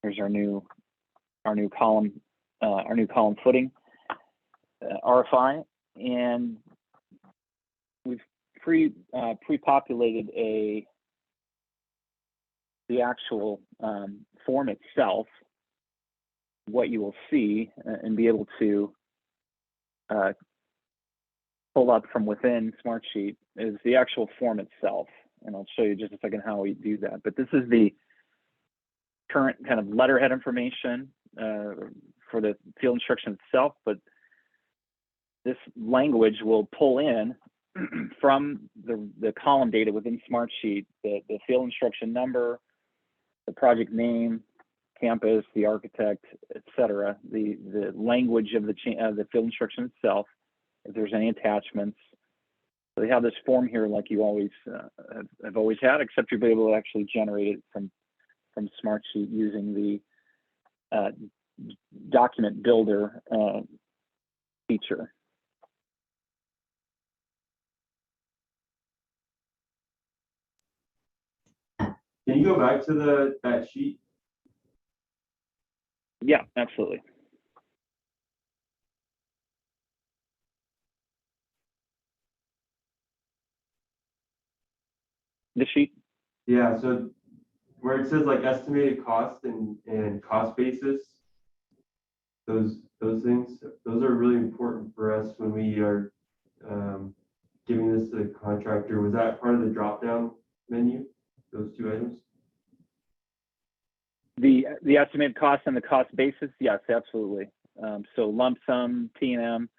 Here's our new column footing, RFI, and we've pre-populated the actual form itself. What you will see and be able to pull up from within SmartSheet is the actual form itself, and I'll show you just a second how we do that. But this is the current kind of letterhead information for the field instruction itself, but this language will pull in from the column data within SmartSheet, the field instruction number, the project name, campus, the architect, etc. The language of the field instruction itself, if there's any attachments. So they have this form here like you always have always had, except you'll be able to actually generate it from SmartSheet using the document builder feature. Can you go back to that sheet? Yeah, absolutely. The sheet? Yeah, so where it says like estimated cost and cost basis, those things, those are really important for us when we are giving this to the contractor. Was that part of the drop-down menu, those two items? The estimated cost and the cost basis, yes, absolutely. So lump sum, T&M,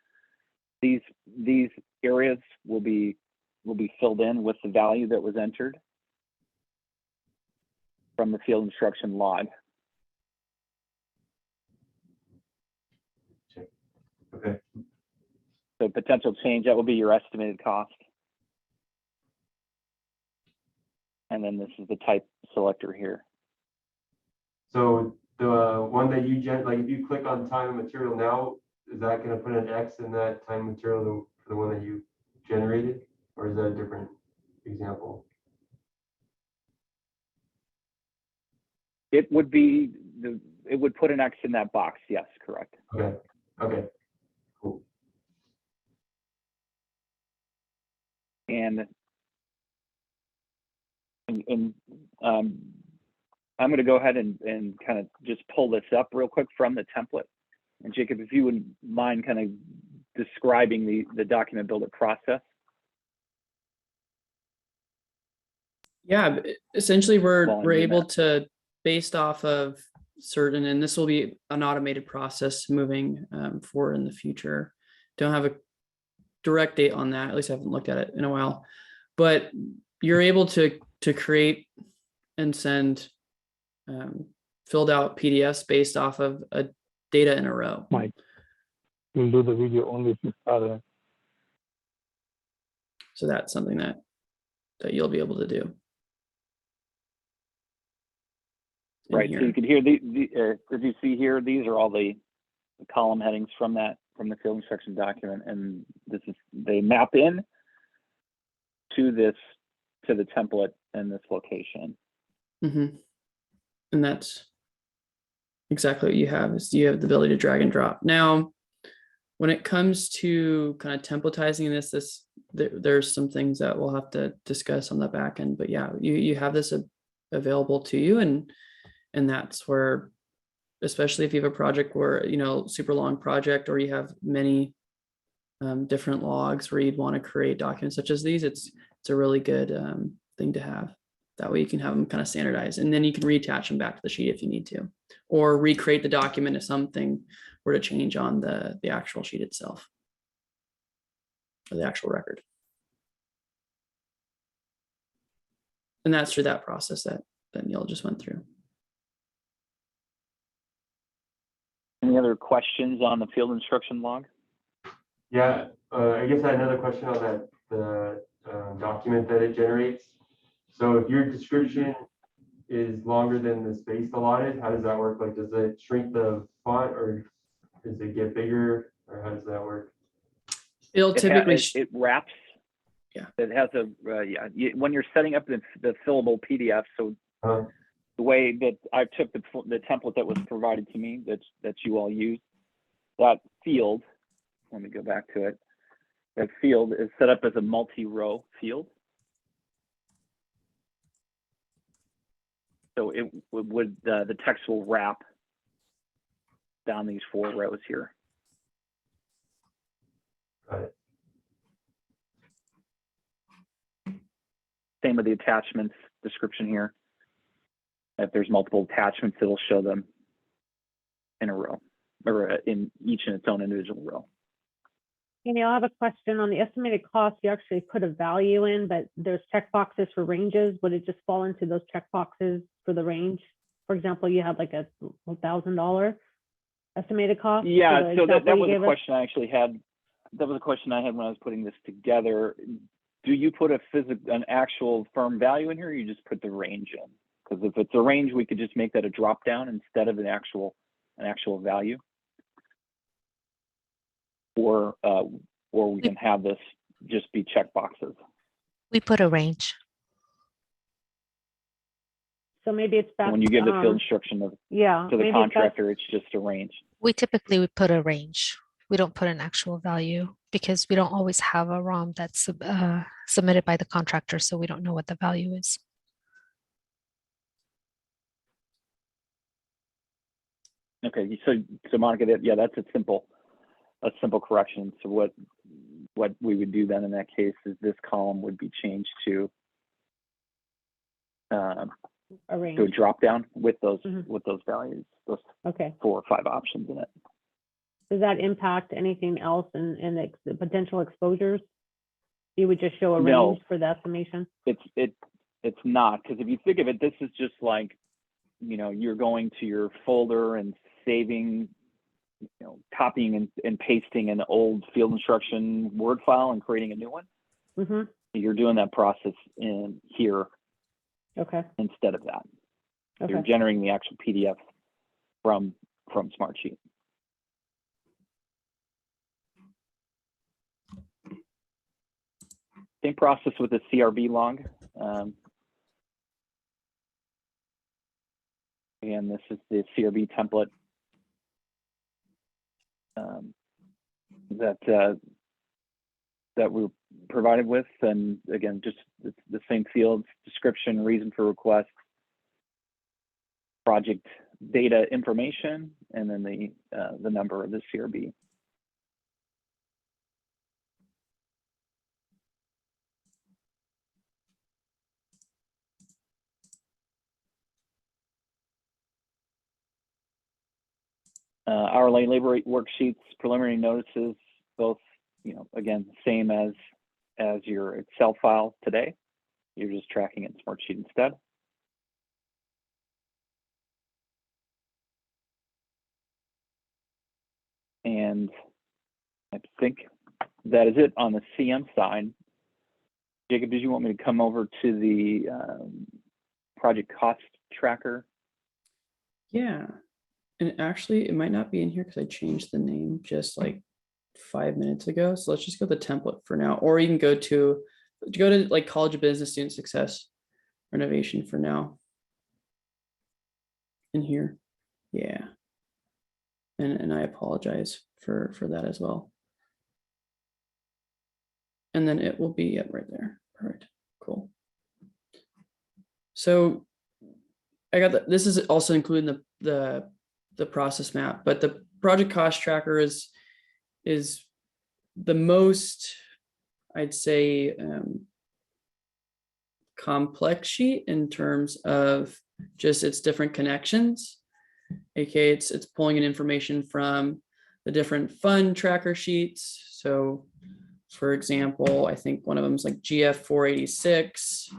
these areas will be filled in with the value that was entered from the field instruction log. Okay. So potential change, that will be your estimated cost. And then this is the type selector here. So the one that you like if you click on time and material now, is that going to put an X in that time material for the one that you generated, or is that a different example? It would be it would put an X in that box. Yes, correct. Okay. Okay. Cool. And I'm going to go ahead and kind of just pull this up real quick from the template. And Jacob, if you wouldn't mind kind of describing the document builder process. Yeah, essentially we're While I'm doing able that. to, based off of certain, and this will be an automated process moving forward in the future. Don't have a direct date on that. At least I haven't looked at it in a while, but you're able to create and send filled out PDFs based off of a data in a row. Mike, you'll do the video only if you start it. So that's something that you'll be able to do. in Right. here. So you can hear as you see here, these are all the column headings from the field instruction document, and they map in to the template in this location. Mm-hmm. And that's exactly what you have, is you have the ability to drag and drop. Now, when it comes to kind of templatizing this, there's some things that we'll have to discuss on the back end, but yeah, you have this available to you, and that's where, especially if you have a project where, super long project, or you have many different logs where you'd want to create documents such as these, it's a really good thing to have. That way you can have them kind of standardized, and then you can reattach them back to the sheet if you need to, or recreate the document if something were to change on the actual sheet itself, or the actual record. And that's through that process that Neil just went through. Any other questions on the field instruction log? Yeah, I guess I had another question on the document that it generates. So if your description is longer than the space allotted, how does that work? Like, does it shrink the font, or does it get bigger, or how does that work? It'll typically it wraps. Yeah. It has when you're setting up the fillable PDF. So the way that I took the template that was provided to me that you all use, that field. Let me go back to it. That field is set up as a multi-row field. So it would the text will wrap down these 4 rows here. Got it. Same with the attachments description here. If there's multiple attachments, it'll show them in a row, or in each in its own individual row. And I'll have a question on the estimated cost. You actually put a value in, but there's check boxes for ranges. Would it just fall into those check boxes for the range? For example, you had like a $1,000 estimated cost. for Yeah, the so that example you was a gave us? question I actually had. That was a question I had when I was putting this together. Do you put an actual firm value in here, or you just put the range in? Because if it's a range, we could just make that a drop down instead of an actual value. Or we can have this just be check boxes. We put a range. So maybe it's best. When you give the field instruction to Yeah. the maybe it's best- contractor, it's just a range. We typically would put a range. We don't put an actual value because we don't always have a ROM that's submitted by the contractor, so we don't know what the value is. Okay, so Monica, that's a simple correction. So what we would do then in that case is this column would be changed to A range. a drop down with those Mhm. values, those Okay. 4 or 5 options in it. Does that impact anything else in the potential exposures? You would just show a No. range for the estimation? It's not, because if you think of it, this is just like, you're going to your folder and saving, copying and pasting an old field instruction Word file and creating a new one. Mm-hmm. You're doing that process in here Okay. instead of that. You're Okay. generating the actual PDF from SmartSheet. Same process with the CRB log. Again, this is the CRB template that we're provided with, and again, just the same fields: description, reason for request, project data information, and then the number of the CRB. Hourly labor rate worksheets, preliminary notices, both, again, same as your Excel file today. You're just tracking it in SmartSheet instead. And I think that is it on the CM side. Jacob, did you want me to come over to the project cost tracker? Yeah. And actually, it might not be in here because I changed the name just like 5 minutes ago. So let's just go to the template for now, or you can go to like College of Business Student Success renovation for now. In here, yeah. And I apologize for that as well. And then it will be right there. Perfect. Cool. So I got this is also including the process map, but the project cost tracker is the most, I'd say, complex sheet in terms of just its different connections. aka it's pulling in information from the different fund tracker sheets. So for example, I think one of them is like GF 486,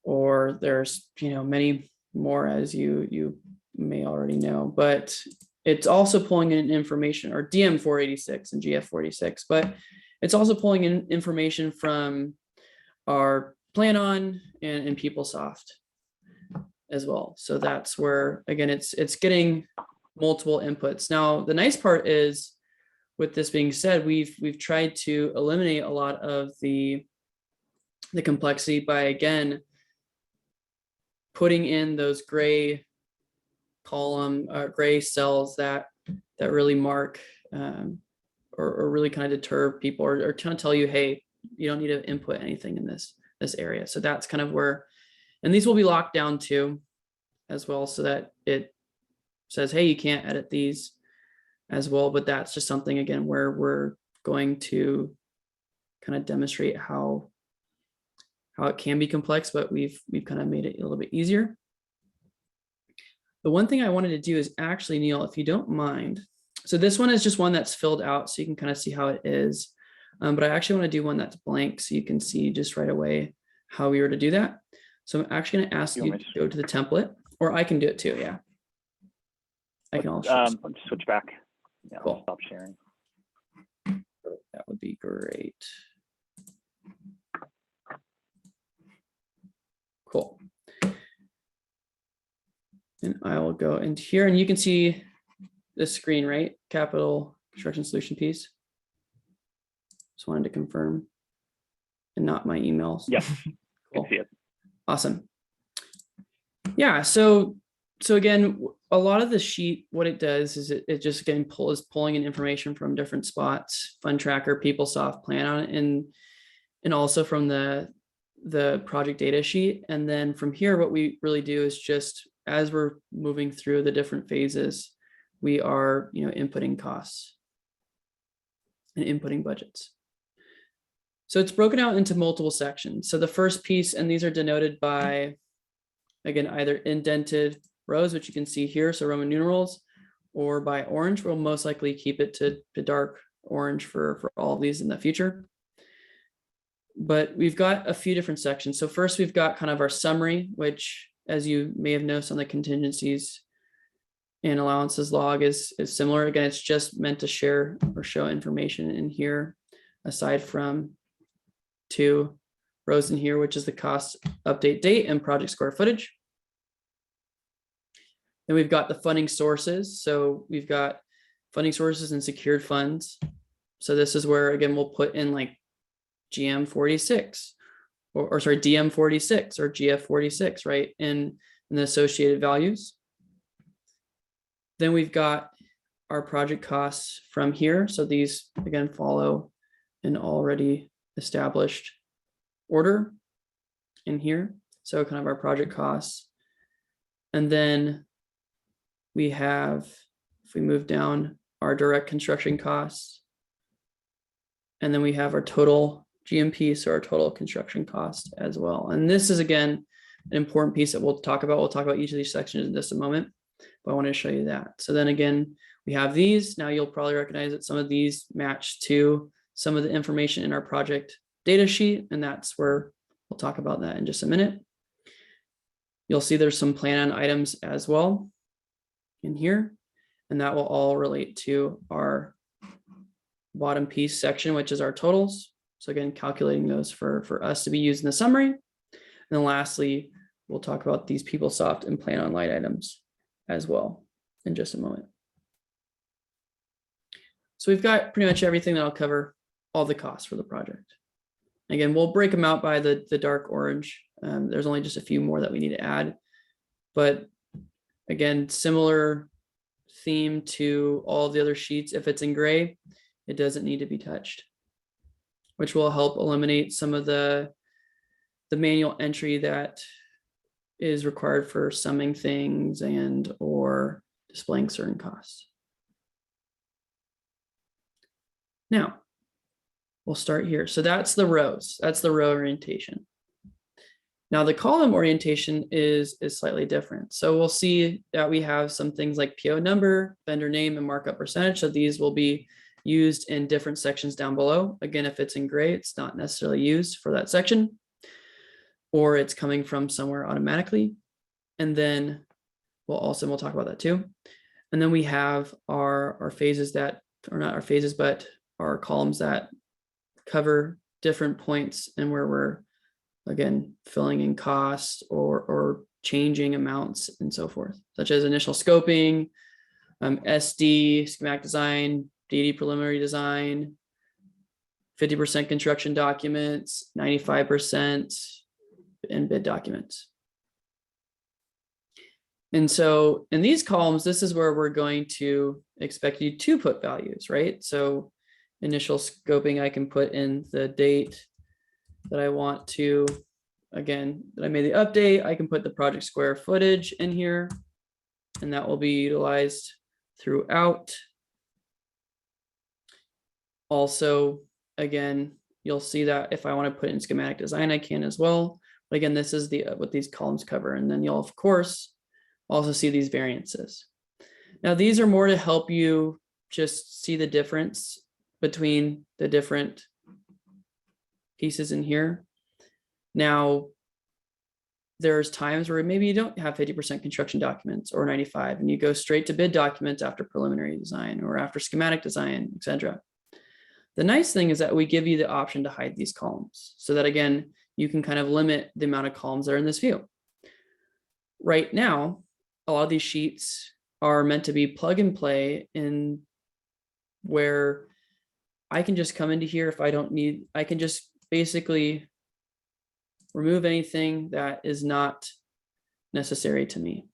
or there's many more, as you may already know, but it's also pulling in information, or DM 486 and GF 486, but it's also pulling in information from our Plan-On and PeopleSoft as well. So that's where, again, it's getting multiple inputs. Now, the nice part is, with this being said, we've tried to eliminate a lot of the complexity by, again, putting in those gray column, gray cells that really mark or really kind of deter people, or kind of tell you, hey, you don't need to input anything in this area. So that's kind of where, and these will be locked down too as well, so that it says, hey, you can't edit these as well. But that's just something, again, where we're going to kind of demonstrate how it can be complex, but we've kind of made it a little bit easier. The one thing I wanted to do is actually, Neil, if you don't mind, So this one is just one that's filled out, so you can kind of see how it is. But I actually want to do one that's blank, so you can see just right away how we were to do that. So I'm actually going to ask you to go to the template, or I can do it too. Yeah, I can also switch back. Yeah, cool. I'll stop sharing. That would be great. Cool. And I will go into here, and you can see this screen, right? Capital construction solution piece. Just wanted to confirm, and not my emails. Yes, cool. Can see it. Awesome. Yeah. So again, a lot of the sheet, what it does is it just again is pulling in information from different spots, Fund Tracker, PeopleSoft, Plan on it, and also from the project data sheet. And then from here, what we really do is just as we're moving through the different phases, we are inputting costs and inputting budgets. So it's broken out into multiple sections. So the first piece, and these are denoted by, again, either indented rows, which you can see here, so Roman numerals, or by orange. We'll most likely keep it to dark orange for all of these in the future. But we've got a few different sections. So first we've got kind of our summary, which, as you may have noticed on the contingencies and allowances log, is similar. Again, it's just meant to share or show information in here, aside from 2 rows in here, which is the cost update date and project square footage. Then we've got the funding sources. So we've got funding sources and secured funds. So this is where, again, we'll put in like GM 46 or sorry, DM 46 or GF 46, right? In the associated values. Then we've got our project costs from here. So these again follow an already established order in here. So kind of our project costs. And then we have, if we move down, our direct construction costs. And then we have our total GMP, so our total construction cost as well. And this is, again, an important piece that we'll talk about. We'll talk about each of these sections in just a moment, but I want to show you that. So then again, we have these. Now you'll probably recognize that some of these match to some of the information in our project data sheet, and that's where we'll talk about that in just a minute. You'll see there's some plan on items as well in here, and that will all relate to our bottom piece section, which is our totals. So again, calculating those for us to be used in the summary. And then lastly, we'll talk about these PeopleSoft and plan on line items as well in just a moment. So we've got pretty much everything that'll cover all the costs for the project. Again, we'll break them out by the dark orange. There's only just a few more that we need to add. But again, similar theme to all the other sheets. If it's in gray, it doesn't need to be touched, which will help eliminate some of the manual entry that is required for summing things and or displaying certain costs. Now, we'll start here. So that's the rows. That's the row orientation. Now the column orientation is slightly different. So we'll see that we have some things like PO number, vendor name, and markup percentage. So these will be used in different sections down below. Again, if it's in gray, it's not necessarily used for that section, or it's coming from somewhere automatically. And then we'll talk about that too. And then we have our phases that, or not our phases, but our columns that cover different points and where we're, again, filling in costs or changing amounts and so forth, such as initial scoping, SD, schematic design, DD preliminary design, 50% construction documents, 95% and bid documents. And so in these columns, this is where we're going to expect you to put values, right? So initial scoping, I can put in the date that I want to, again, that I made the update. I can put the project square footage in here, and that will be utilized throughout. Also, again, you'll see that if I want to put in schematic design, I can as well. But again, this is what these columns cover. And then you'll, of course, also see these variances. Now, these are more to help you just see the difference between the different pieces in here. Now, there's times where maybe you don't have 50% construction documents or 95, and you go straight to bid documents after preliminary design or after schematic design, etc. The nice thing is that we give you the option to hide these columns so that, again, you can kind of limit the amount of columns that are in this view. Right now, a lot of these sheets are meant to be plug and play in where I can just come into here if I don't need, I can just basically remove anything that is not necessary to me.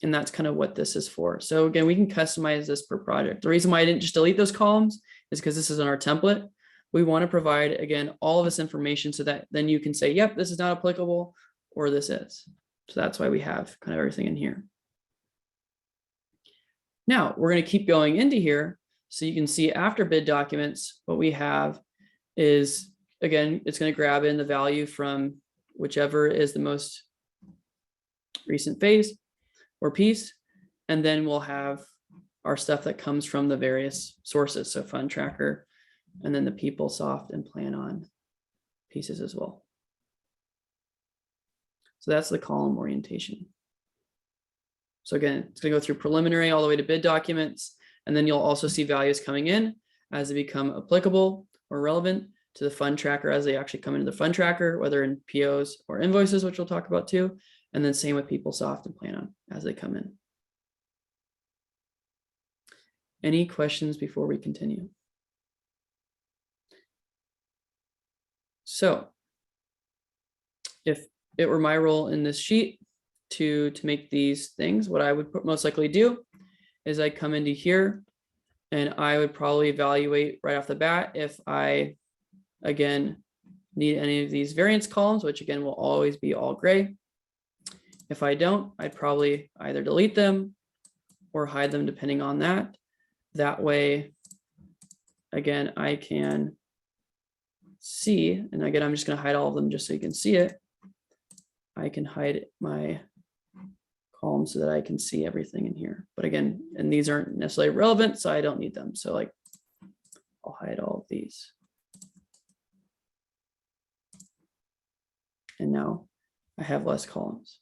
And that's kind of what this is for. So again, we can customize this per project. The reason why I didn't just delete those columns is because this is in our template. We want to provide, again, all of this information so that then you can say, yep, this is not applicable, or this is. So that's why we have kind of everything in here. Now we're going to keep going into here. So you can see after bid documents, what we have is, again, it's going to grab in the value from whichever is the most recent phase or piece. And then we'll have our stuff that comes from the various sources. So Fund Tracker, and then the PeopleSoft and Plan On pieces as well. So that's the column orientation. So again, it's going to go through preliminary all the way to bid documents. And then you'll also see values coming in as they become applicable or relevant to the Fund Tracker as they actually come into the Fund Tracker, whether in POs or invoices, which we'll talk about too. And then same with PeopleSoft and Plan On as they come in. Any questions before we continue? So if it were my role in this sheet to make these things, what I would most likely do is I come into here and I would probably evaluate right off the bat if I, again, need any of these variance columns, which again will always be all gray. If I don't, I'd probably either delete them or hide them depending on that. That way, again, I can see, and again, I'm just going to hide all of them just so you can see it. I can hide my columns so that I can see everything in here. But again, and these aren't necessarily relevant, so I don't need them. So like, I'll hide all of these. And now I have less columns.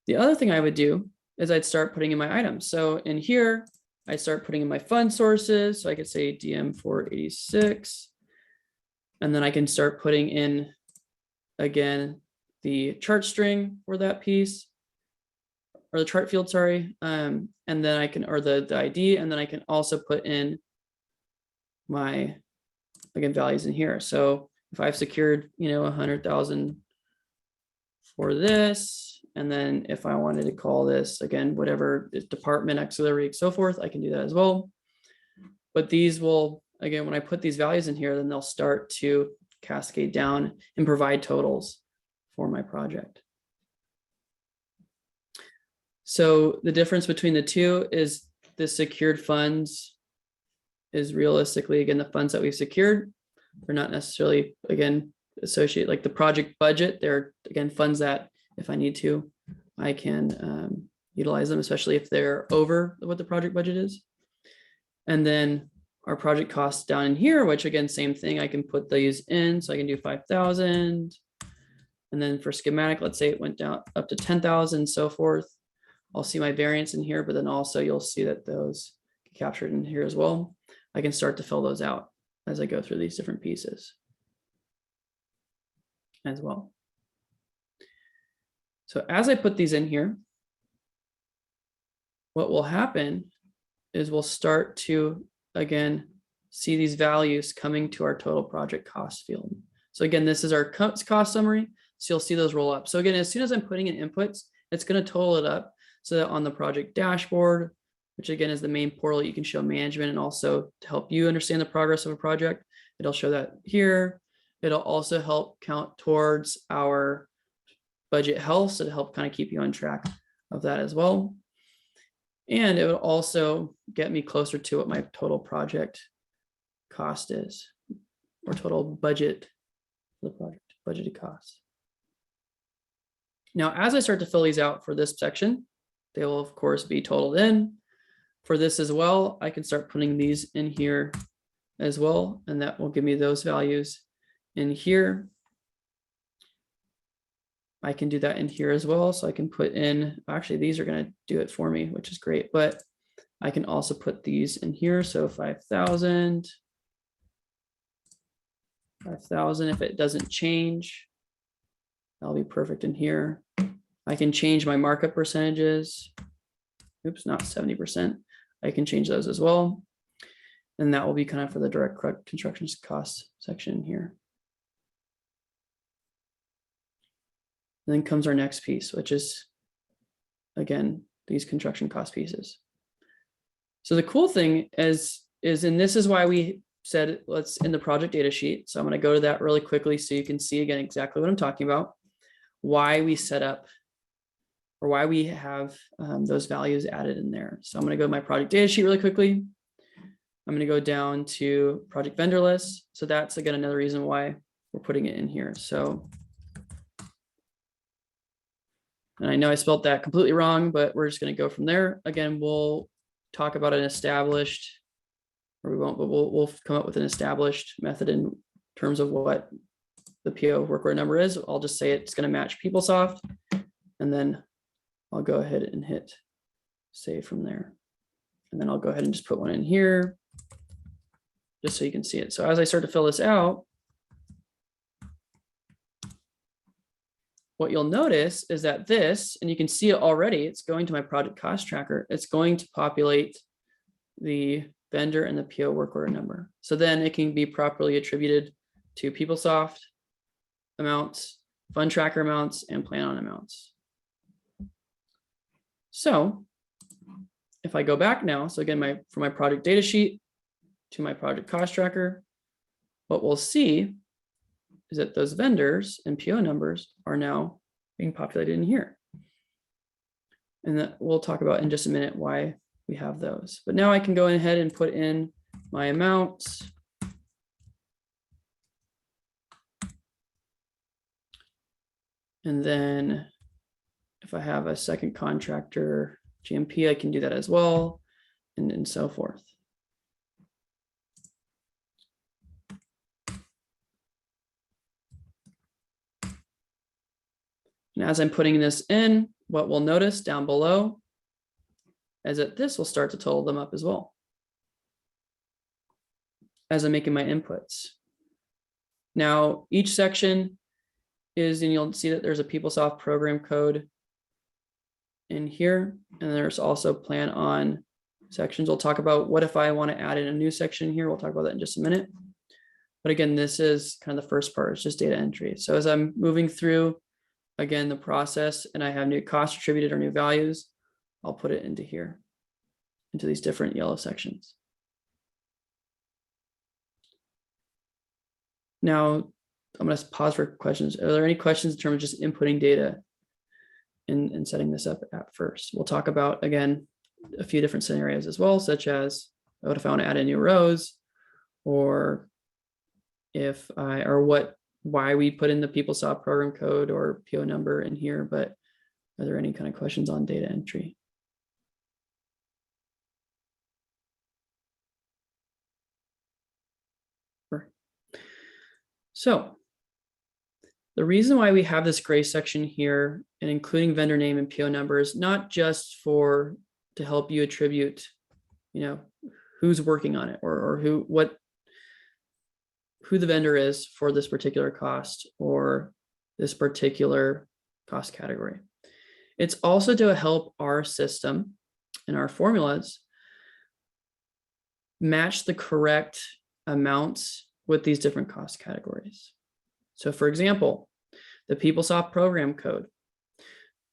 The other thing I would do is I'd start putting in my items. So in here, I start putting in my fund sources. So I could say DM 486. And then I can start putting in, again, the chart string for that piece, or the chart field, sorry. And then I can, or the ID, and then I can also put in my, again, values in here. So if I've secured, 100,000 for this, and then if I wanted to call this, again, whatever is department, auxiliary, so forth, I can do that as well. But these will, again, when I put these values in here, then they'll start to cascade down and provide totals for my project. So the difference between the two is the secured funds is realistically, again, the funds that we've secured. They're not necessarily, again, associate like the project budget. They're, again, funds that if I need to, I can utilize them, especially if they're over what the project budget is. And then our project costs down in here, which again, same thing, I can put these in. So I can do 5,000. And then for schematic, let's say it went down up to 10,000, so forth. I'll see my variance in here, but then also you'll see that those get captured in here as well. I can start to fill those out as I go through these different pieces as well. So as I put these in here, what will happen is we'll start to, again, see these values coming to our total project cost field. So again, this is our cost summary. So you'll see those roll up. So again, as soon as I'm putting in inputs, it's going to total it up so that on the project dashboard, which again is the main portal that you can show management and also to help you understand the progress of a project, it'll show that here. It'll also help count towards our budget health, so to help kind of keep you on track of that as well. And it would also get me closer to what my total project cost is, or total budget for the project, budgeted costs. Now, as I start to fill these out for this section, they will of course be totaled in. for this as well, I can start putting these in here as well, and that will give me those values in here. I can do that in here as well. So I can put in, actually, these are going to do it for me, which is great, but I can also put these in here. So 5,000, 5,000, if it doesn't change, that'll be perfect in here. I can change my markup percentages. Oops, not 70%. I can change those as well. And that will be kind of for the direct construction cost section here. And then comes our next piece, which is, again, these construction cost pieces. So the cool thing is, and this is why we said let's in the project data sheet. So I'm going to go to that really quickly so you can see again exactly what I'm talking about, why we set up or why we have those values added in there. So I'm going to go to my project data sheet really quickly. I'm going to go down to project vendor list. So that's again another reason why we're putting it in here. So, and I know I spelled that completely wrong, but we're just going to go from there. Again, we'll talk about an established, or we won't, but we'll come up with an established method in terms of what the PO work order number is. I'll just say it's going to match PeopleSoft, and then I'll go ahead and hit save from there. And then I'll go ahead and just put one in here just so you can see it. So as I start to fill this out, what you'll notice is that this, and you can see it already, it's going to my project cost tracker. It's going to populate the vendor and the PO work order number. So then it can be properly attributed to PeopleSoft amounts, fund tracker amounts, and plan on amounts. So if I go back now, so again, from my project data sheet to my project cost tracker, what we'll see is that those vendors and PO numbers are now being populated in here. And that we'll talk about in just a minute why we have those. But now I can go ahead and put in my amounts. And then if I have a second contractor GMP, I can do that as well, and so forth. And as I'm putting this in, what we'll notice down below is that this will start to total them up as well as I'm making my inputs. Now, each section is, and you'll see that there's a PeopleSoft program code in here, and there's also plan on sections. We'll talk about what if I want to add in a new section here. We'll talk about that in just a minute. But again, this is kind of the first part. It's just data entry. So as I'm moving through, again, the process, and I have new costs attributed or new values, I'll put it into here, into these different yellow sections. Now, I'm going to pause for questions. Are there any questions in terms of just inputting data and setting this up at first? We'll talk about, again, a few different scenarios as well, such as what if I want to add in new rows, or if I, or what, why we put in the PeopleSoft program code or PO number in here. But are there any kind of questions on data entry? Sure. So the reason why we have this gray section here and including vendor name and PO numbers, not just to help you attribute, who's working on it or who the vendor is for this particular cost or this particular cost category. It's also to help our system and our formulas match the correct amounts with these different cost categories. So for example, the PeopleSoft program code,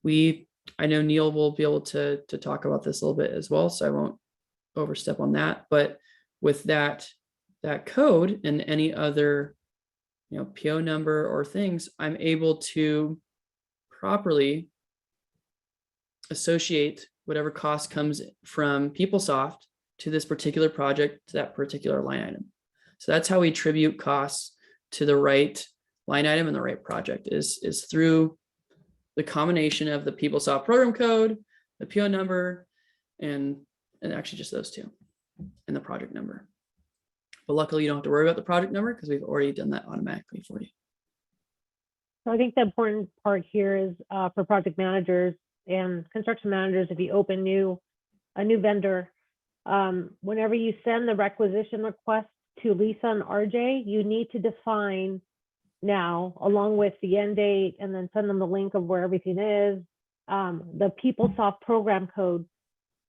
I know Neil will be able to talk about this a little bit as well, so I won't overstep on that. But with that code and any other PO number or things, I'm able to properly associate whatever cost comes from PeopleSoft to this particular project, to that particular line item. So that's how we attribute costs to the right line item and the right project is through the combination of the PeopleSoft program code, the PO number, and and actually just those two and the project number. But luckily you don't have to worry about the project number because we've already done that automatically for you. So I think the important part here is for project managers and construction managers, if you open a new vendor, whenever you send the requisition request to Lisa and RJ, you need to define now, along with the end date, and then send them the link of where everything is, the PeopleSoft program code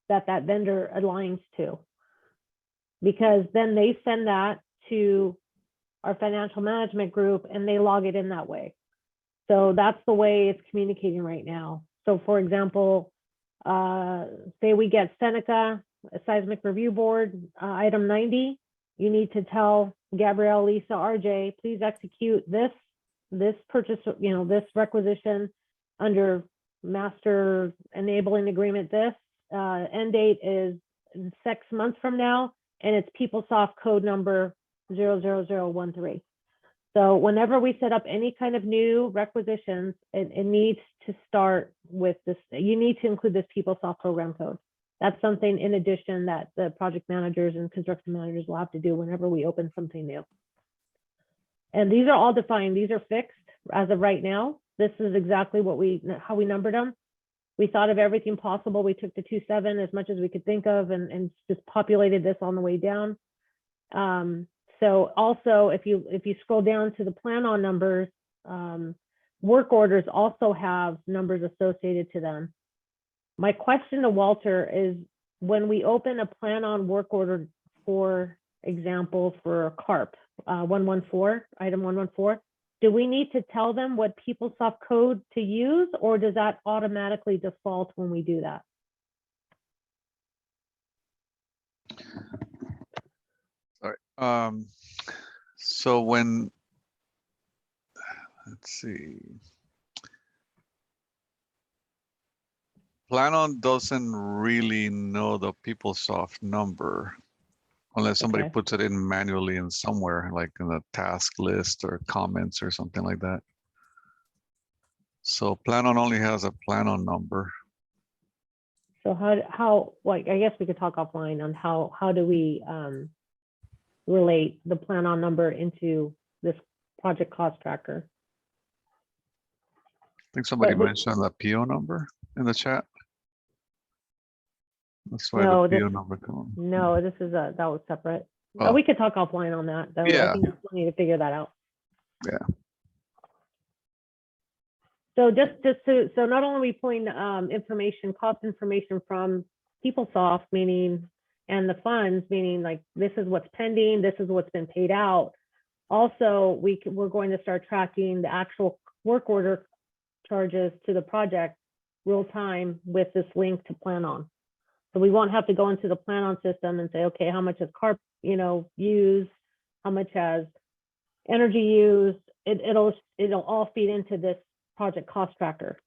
that vendor aligns to. Because then they send that to our financial management group and they log it in that way. So that's the way it's communicating right now. So for example, say we get Seneca, a seismic review board, item 90, you need to tell Gabrielle, Lisa, RJ, please execute this purchase, this requisition under master enabling agreement. This end date is 6 months from now, and it's PeopleSoft code number 00013. So whenever we set up any kind of new requisitions, it needs to start with this. You need to include this PeopleSoft program code. That's something in addition that the project managers and construction managers will have to do whenever we open something new. And these are all defined. These are fixed as of right now. This is exactly how we numbered them. We thought of everything possible. We took the 2.7 as much as we could think of and just populated this on the way down. So also, if you scroll down to the plan on numbers, work orders also have numbers associated to them. My question to Walter is, when we open a plan on work order, for example, for a CARP 114, item 114, do we need to tell them what PeopleSoft code to use, or does that automatically default when we do that? Sorry. So when, let's see. Plan-on doesn't really know the PeopleSoft number unless somebody Okay. puts it in manually in somewhere, like in the task list or comments or something like that. So Plan-on only has a Plan-on number. So how like, I guess we could talk offline on how do we relate the plan on number into this project cost tracker? I think somebody But- mentioned the PO number in the chat. That's why No, the this- PO number comes. No, this is that was separate. Oh. We could talk offline on that, though. I Yeah. think we need to figure that out. Yeah. So so not only are we pulling information, cost information from PeopleSoft, meaning, and the funds, meaning like this is what's pending, this is what's been paid out. Also, we're going to start tracking the actual work order charges to the project real time with this link to plan on. So we won't have to go into the plan on system and say, okay, how much has CARP, used, how much has energy used. It'll all feed into this project cost tracker.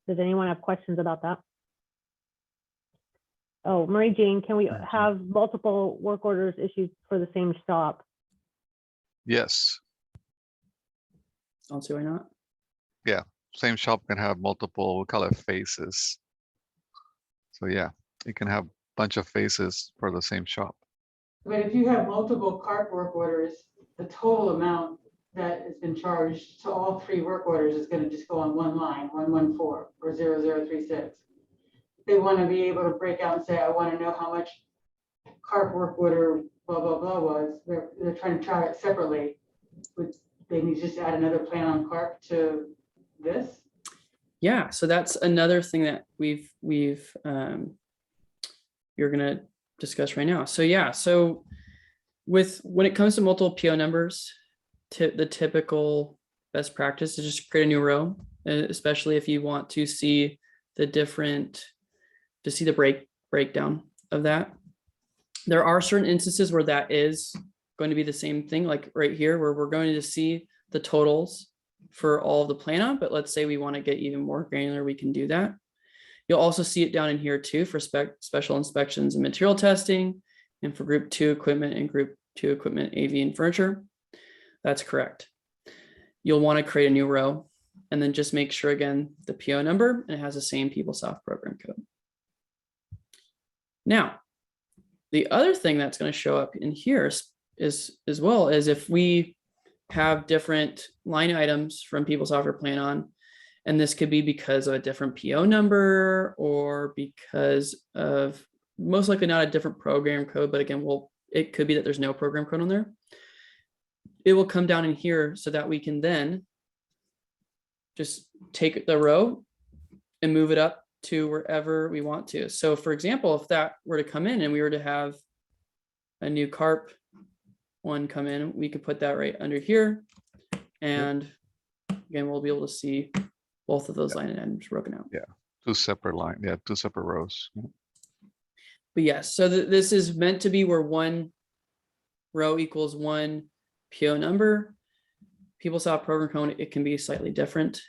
Does anyone have questions about that? Oh, Marie Jean, can we have multiple work orders issued for the same shop? Yes, Don't see why not. same shop can have multiple, we call it faces. So yeah, you can have a bunch of faces for the same shop. But if you have multiple CARP work orders, the total amount that has been charged to all 3 work orders is going to just go on one line, 114 or 0036. They want to be able to break out and say, I want to know how much CARP work order blah, blah, blah was. They're trying to chart it separately. They need to just add another plan on CARP to this. Yeah, so that's another thing that you're gonna discuss right now. So yeah, so when it comes to multiple PO numbers, the typical best practice is just create a new row, especially if you want to see the breakdown of that. There are certain instances where that is going to be the same thing, like right here, where we're going to see the totals for all of the plan on, but let's say we want to get even more granular, we can do that. You'll also see it down in here too for special inspections and material testing, and for group 2 equipment and group 2 equipment, AV and furniture. That's correct. You'll want to create a new row, and then just make sure again, the PO number, and it has the same PeopleSoft program code. Now, the other thing that's going to show up in here is as well as if we have different line items from PeopleSoft or Plan On, and this could be because of a different PO number or because of most likely not a different program code, but again, it could be that there's no program code on there. It will come down in here so that we can then just take the row and move it up to wherever we want to. So for example, if that were to come in and we were to have a new CARP one come in, we could put that right under here. And again, we'll be able to see both of those line items broken out. Yeah, two separate rows. But yes, so this is meant to be where one row equals one PO number. PeopleSoft program code, it can be slightly different,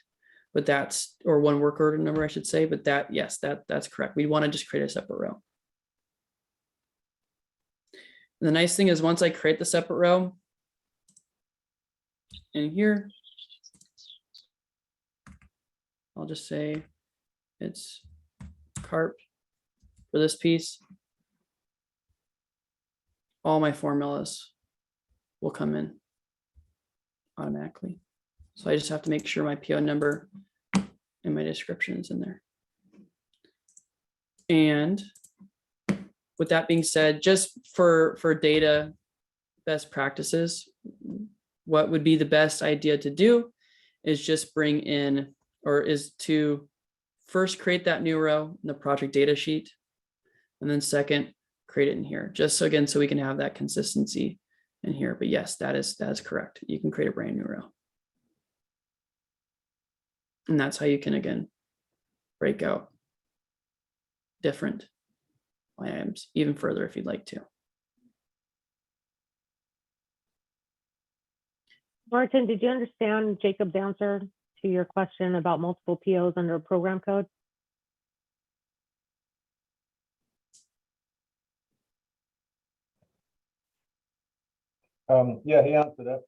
but that's, or one work order number, I should say, but that, yes, that's correct. We want to just create a separate row. And the nice thing is once I create the separate row in here, I'll just say it's CARP for this piece. All my formulas will come in automatically. So I just have to make sure my PO number and my description is in there. And with that being said, just for data best practices, what would be the best idea to do is just bring in, or is to first create that new row in the project data sheet. And then second, create it in here, just so again, so we can have that consistency in here. But yes, that is correct. You can create a brand new row. And that's how you can, again, break out different line items even further if you'd like to. Martin, did you understand Jacob's answer to your question about multiple POs under a program code? Yeah, he answered it.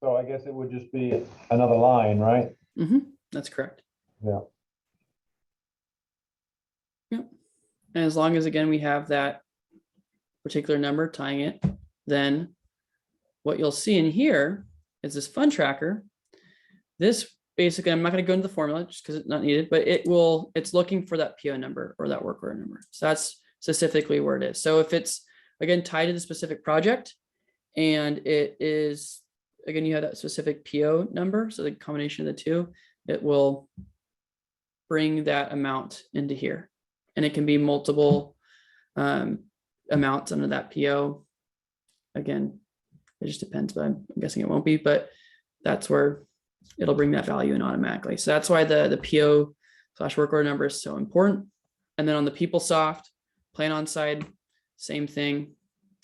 So I guess it would just be another line, right? Mm-hmm. That's correct. Yeah. Yep. And as long as, again, we have that particular number tying it, then what you'll see in here is this fund tracker. This basically, I'm not going to go into the formula just because it's not needed, but it's looking for that PO number or that work order number. So that's specifically where it is. So if it's, again, tied to the specific project and it is, again, you have that specific PO number, so the combination of the two, it will bring that amount into here. And it can be multiple amounts under that PO. Again, it just depends, but I'm guessing it won't be, but that's where it'll bring that value in automatically. So that's why the PO / work order number is so important. And then on the PeopleSoft Plan On side, same thing.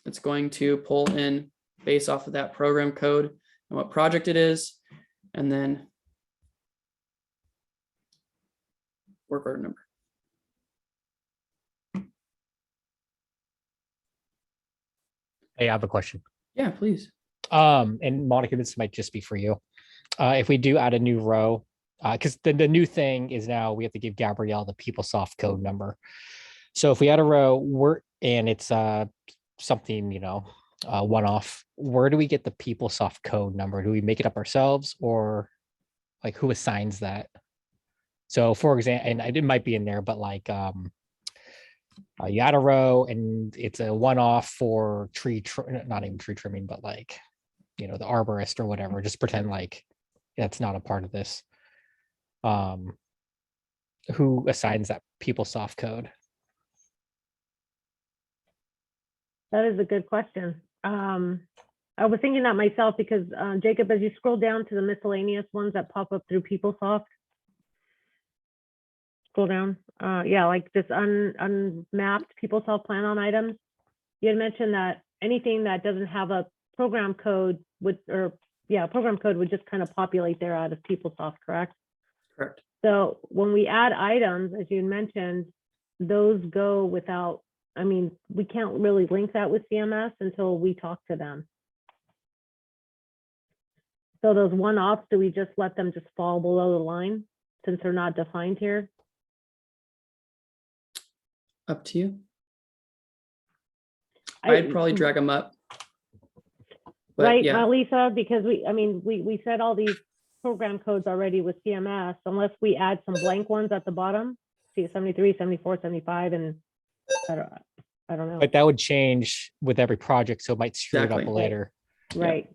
It's going to pull in based off of that program code and what project it is, and then work order number. Hey, I have a question. Yeah, please. And Monica, this might just be for you. If we do add a new row, because the new thing is now we have to give Gabrielle the PeopleSoft code number. So if we add a row, and it's something, one-off, where do we get the PeopleSoft code number? Do we make it up ourselves, or like who assigns that? So for example, and it might be in there, but like you add a row and it's a one-off for not even tree trimming, but like, the arborist or whatever, just pretend like that's not a part of this. Who assigns that PeopleSoft code? That is a good question. I was thinking that myself because Jacob, as you scroll down to the miscellaneous ones that pop up through PeopleSoft, scroll down. Yeah, like this unmapped PeopleSoft Plan On items. You had mentioned that anything that doesn't have a program code program code would just kind of populate there out of PeopleSoft, correct? Correct. So when we add items, as you mentioned, those go without, we can't really link that with CMS until we talk to them. So those one-offs, do we just let them just fall below the line since they're not defined here? Up to you. I- I'd probably drag them up. But Right, yeah, Lisa, because we said all these program codes already with CMS, unless we add some blank ones at the bottom, see 73, 74, 75, and I don't know. But that would change with every project, so it might screw it up Exactly. later. Right.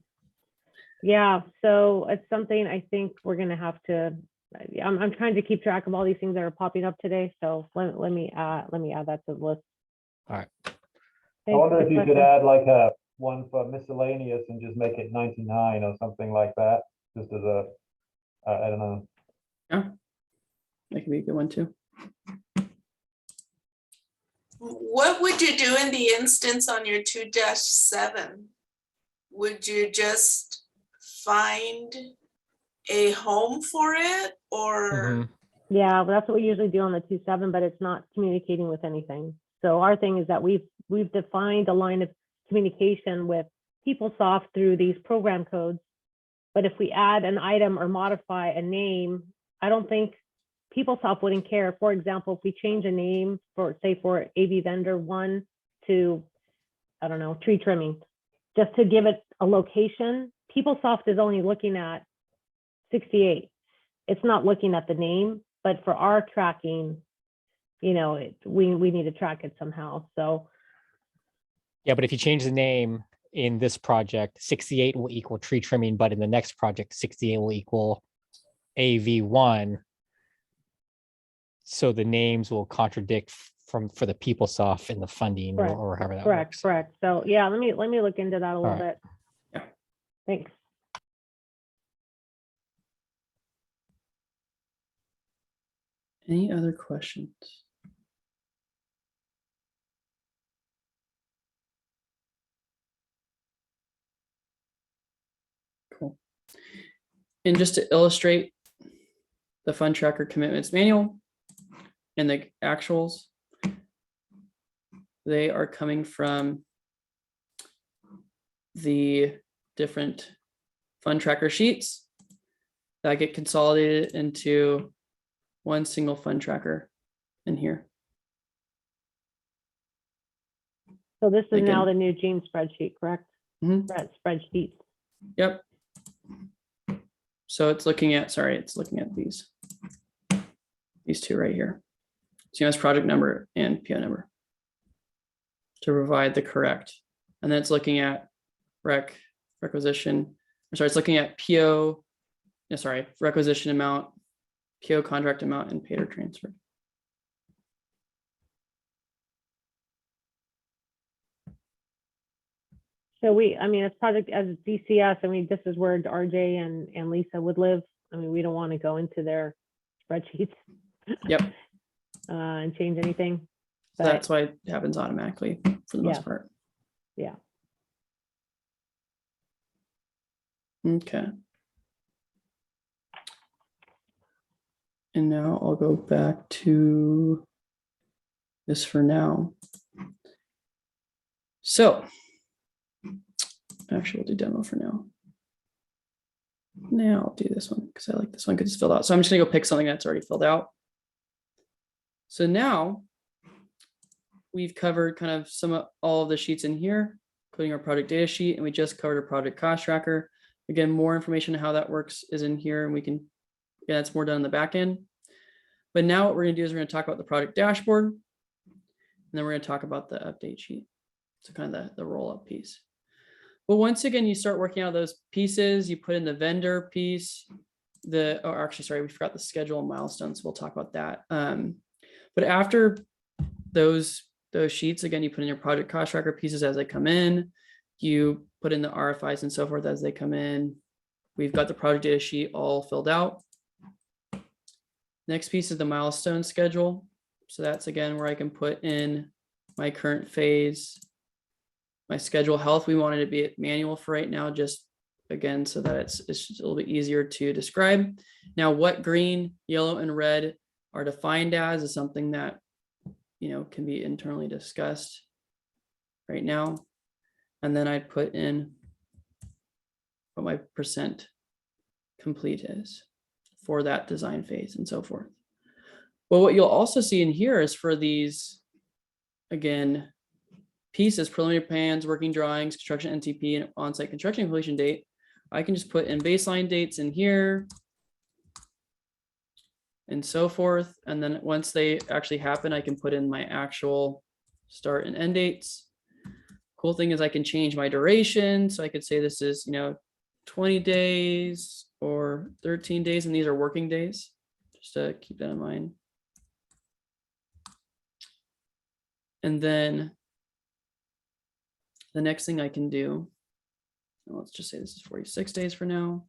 Yeah, so it's something I think we're gonna have to, I'm trying to keep track of all these things that are popping up today, so let me add that to the list. All right. I Thanks, wonder good if you could question. add like a one for miscellaneous and just make it 99 or something like that, just as a, I don't know. that could be a good one too. What would you do in the instance on your 2-7? Would you just find a home for it or? Mhm. Yeah, well, that's what we usually do on the 2.7, but it's not communicating with anything. So our thing is that we've defined a line of communication with PeopleSoft through these program codes. But if we add an item or modify a name, I don't think PeopleSoft wouldn't care. For example, if we change a name for, say, for AV vendor 1 to, I don't know, tree trimming, just to give it a location, PeopleSoft is only looking at 68. It's not looking at the name, but for our tracking, we need to track it somehow. So Yeah, but if you change the name in this project, 68 will equal tree trimming, but in the next project, 68 will equal AV1. So the names will contradict for the PeopleSoft and the funding Correct, or however that correct, works. correct. So yeah, let me look into that a little right. bit. Yeah. Thanks. Any other questions? Cool. And just to illustrate the fund tracker commitments manual and the actuals, they are coming from the different fund tracker sheets that get consolidated into one single fund tracker in here. So this is now Again. the new Gene spreadsheet, correct? Mhm. Spreadsheet. Yep. So it's looking at, it's looking at these two right here. CMS project number and PO number to provide the correct. And then it's looking at requisition. It's looking at PO, requisition amount, PO contract amount, and paid or transferred. So as project as DCS, this is where RJ and Lisa would live. We don't want to go into their spreadsheets. Yep. And change anything. So that's why it happens automatically for the most part. Yeah. Okay. And now I'll go back to this for now. So actually we'll do demo for now. Now I'll do this one because I like this one because it's filled out. So I'm just gonna go pick something that's already filled out. So now we've covered kind of all of the sheets in here, including our project data sheet, and we just covered our project cost tracker. Again, more information on how that works is in here, and we can, that's more done in the back end. But now what we're gonna do is we're gonna talk about the project dashboard, and then we're gonna talk about the update sheet. So kind of the roll-up piece. But once again, you start working out those pieces, you put in the vendor piece, we forgot the schedule and milestones. So we'll talk about that. But after those sheets, again, you put in your project cost tracker pieces as they come in, you put in the RFIs and so forth as they come in. We've got the project data sheet all filled out. Next piece is the milestone schedule. So that's again where I can put in my current phase, my schedule health. We wanted to be at manual for right now, just again, so that it's just a little bit easier to describe. Now, what green, yellow, and red are defined as is something that, can be internally discussed right now. And then I'd put in what my percent complete is for that design phase and so forth. But what you'll also see in here is for these, again, pieces, preliminary plans, working drawings, construction NTP, and on-site construction completion date, I can just put in baseline dates in here and so forth. And then once they actually happen, I can put in my actual start and end dates. Cool thing is I can change my duration. So I could say this is, 20 days or 13 days, and these are working days, just to keep that in mind. And then the next thing I can do, let's just say this is 46 days for now,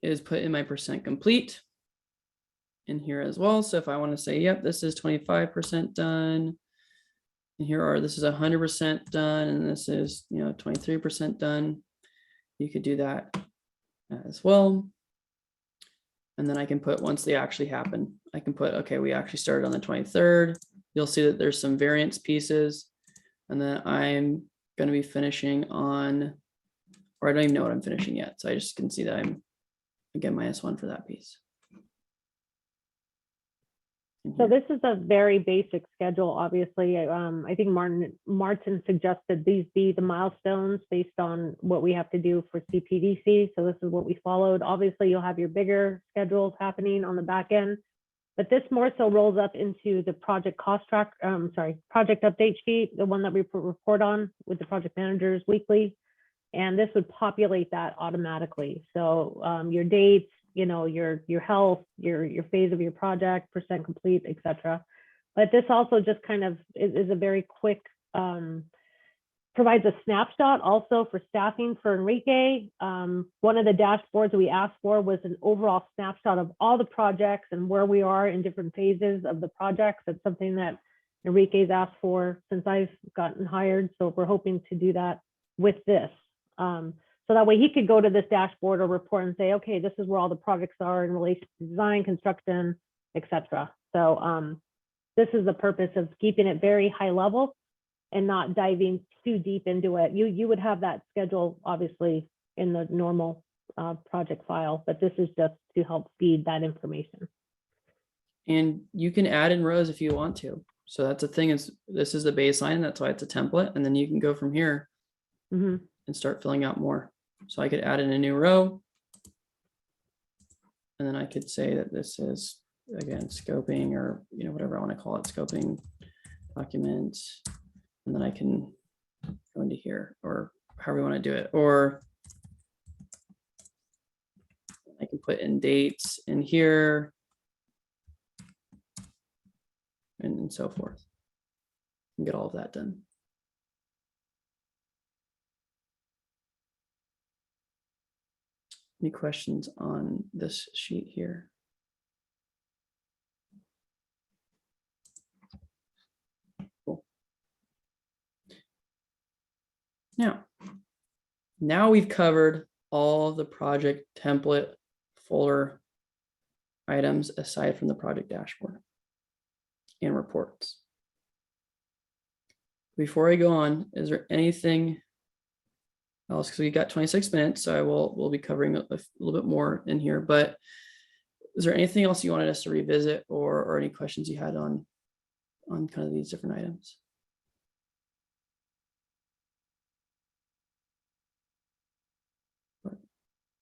is put in my percent complete in here as well. So if I want to say, yep, this is 25% done, and here are, this is 100% done, and this is, 23% done, you could do that as well. And then I can put, once they actually happen, I can put, okay, we actually started on the 23rd. You'll see that there's some variance pieces, and then I'm going to be finishing on, or I don't even know what I'm finishing yet. So I just can see that I'm, again, -1 for that piece. So this is a very basic schedule, obviously. I think Martin suggested these be the milestones based on what we have to do for CPDC. So this is what we followed. Obviously, you'll have your bigger schedules happening on the back end, but this more so rolls up into the project cost track, project update sheet, the one that we report on with the project managers weekly. And this would populate that automatically. So your dates, your health, your phase of your project, percent complete, etc. But this also just kind of is a very quick, provides a snapshot also for staffing for Enrique. One of the dashboards we asked for was an overall snapshot of all the projects and where we are in different phases of the projects. That's something that Enrique's asked for since I've gotten hired. So we're hoping to do that with this. So that way he could go to this dashboard or report and say, okay, this is where all the projects are in relation to design, construction, etc. So this is the purpose of keeping it very high level and not diving too deep into it. You would have that schedule obviously in the normal project file, but this is just to help feed that information. And you can add in rows if you want to. So that's the thing, is this is the baseline. That's why it's a template. And then you can go from here and start filling out more. So I could add in a new row. And then I could say that this is, again, scoping, or whatever I want to call it, scoping documents. And then I can go into here, or however we want to do it. Or I can put in dates in here and so forth, and get all of that done. Any questions on this sheet here? Cool. Now we've covered all the project template folder items aside from the project dashboard and reports. Before I go on, is there anything else? Because we got 26 minutes, so we'll be covering a little bit more in here. But is there anything else you wanted us to revisit, or any questions you had on kind of these different items?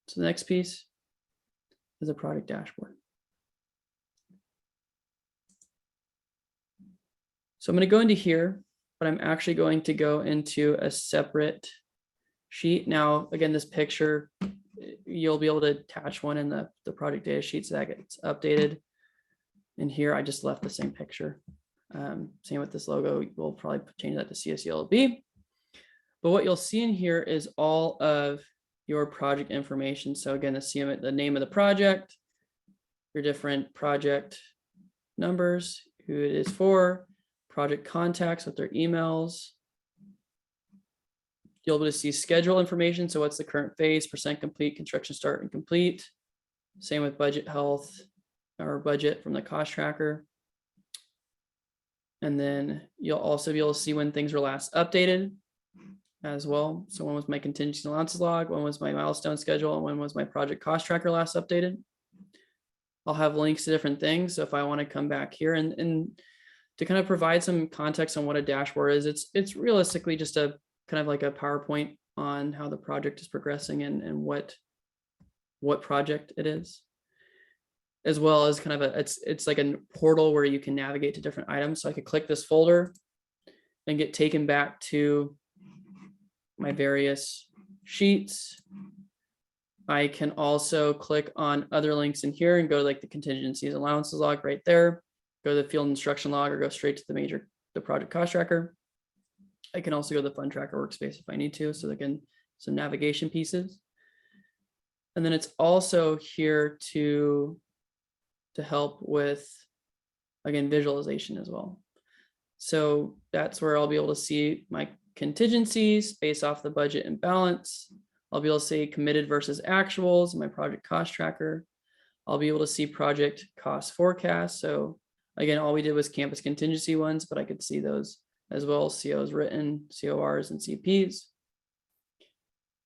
So the next piece is a product dashboard. So I'm going to go into here, but I'm actually going to go into a separate sheet. Now, again, this picture, you'll be able to attach one in the project data sheet so that gets updated. And here I just left the same picture. Same with this logo. We'll probably change that to CSULB. But what you'll see in here is all of your project information. So again, the name of the project, your different project numbers, who it is for, project contacts with their emails. You'll be able to see schedule information. So what's the current phase, percent complete, construction start and complete. Same with budget health, or budget from the cost tracker. And then you'll also be able to see when things were last updated. as well. So when was my contingency allowances log? When was my milestone schedule? And when was my project cost tracker last updated? I'll have links to different things. So if I want to come back here and to kind of provide some context on what a dashboard is, it's realistically just a kind of like a PowerPoint on how the project is progressing and what project it is, as well as kind of it's like a portal where you can navigate to different items. So I could click this folder and get taken back to my various sheets. I can also click on other links in here and go to like the contingencies allowances log right there, go to the field instruction log, or go straight to the project cost tracker. I can also go to the fund tracker workspace if I need to. So again, some navigation pieces. And then it's also here to help with, again, visualization as well. So that's where I'll be able to see my contingencies based off the budget and balance. I'll be able to see committed versus actuals in my project cost tracker. I'll be able to see project cost forecast. So again, all we did was campus contingency ones, but I could see those as well, COs written, CORs, and CPs.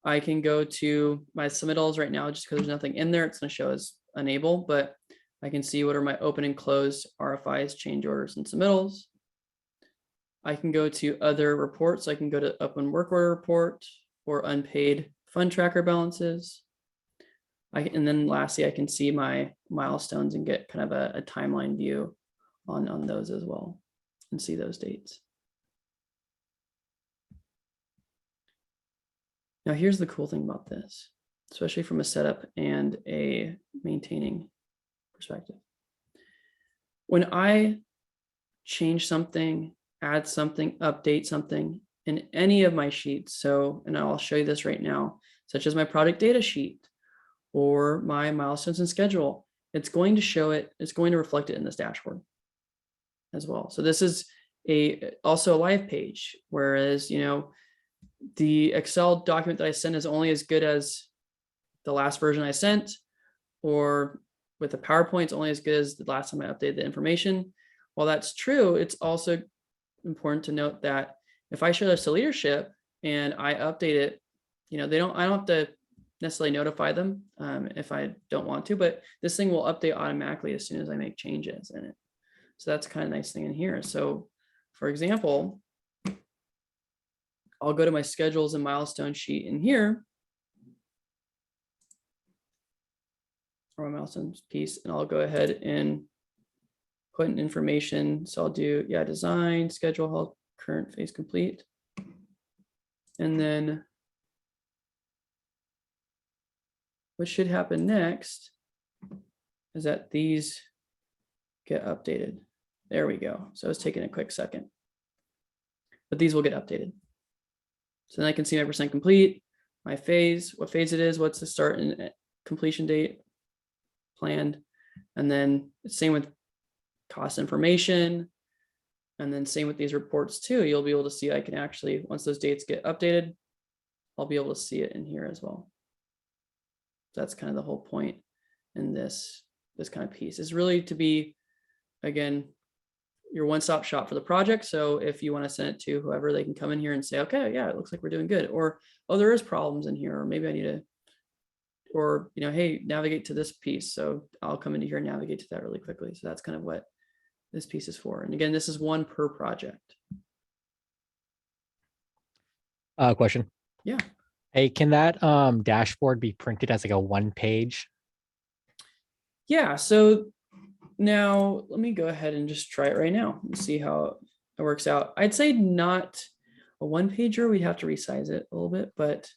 I can go to my submittals right now, just because there's nothing in there, it's going to show as unable, but I can see what are my open and closed RFIs, change orders, and submittals. I can go to other reports. I can go to open work order report or unpaid fund tracker balances. And then lastly, I can see my milestones and get kind of a timeline view on those as well and see those dates. Now, here's the cool thing about this, especially from a setup and a maintaining perspective. When I change something, add something, update something in any of my sheets, so, and I'll show you this right now, such as my product data sheet or my milestones and schedule, it's going to show it, it's going to reflect it in this dashboard as well. So this is also a live page, whereas, the Excel document that I send is only as good as the last version I sent, or with the PowerPoint, it's only as good as the last time I updated the information. While that's true, it's also important to note that if I show this to leadership and I update it, I don't have to necessarily notify them if I don't want to, but this thing will update automatically as soon as I make changes in it. So that's kind of nice thing in here. So for example, I'll go to my schedules and milestone sheet in here, or my milestones piece, and I'll go ahead and put in information. So I'll do, design, schedule, health, current phase complete. And then what should happen next is that these get updated. There we go. So it's taking a quick second, but these will get updated. So then I can see my percent complete, my phase, what phase it is, what's the start and completion date planned. And then same with cost information. And then same with these reports too. You'll be able to see, I can actually, once those dates get updated, I'll be able to see it in here as well. So that's kind of the whole point in this kind of piece, is really to be, again, your one-stop shop for the project. So if you want to send it to whoever, they can come in here and say, okay, yeah, it looks like we're doing good. Or, oh, there is problems in here, or maybe I need to, or, hey, navigate to this piece. So I'll come into here and navigate to that really quickly. So that's kind of what this piece is for. And again, this is one per project. Question. Yeah. Hey, can that dashboard be printed as like a one page? Yeah. So now let me go ahead and just try it right now and see how it works out. I'd say not a one pager. We'd have to resize it a little bit, but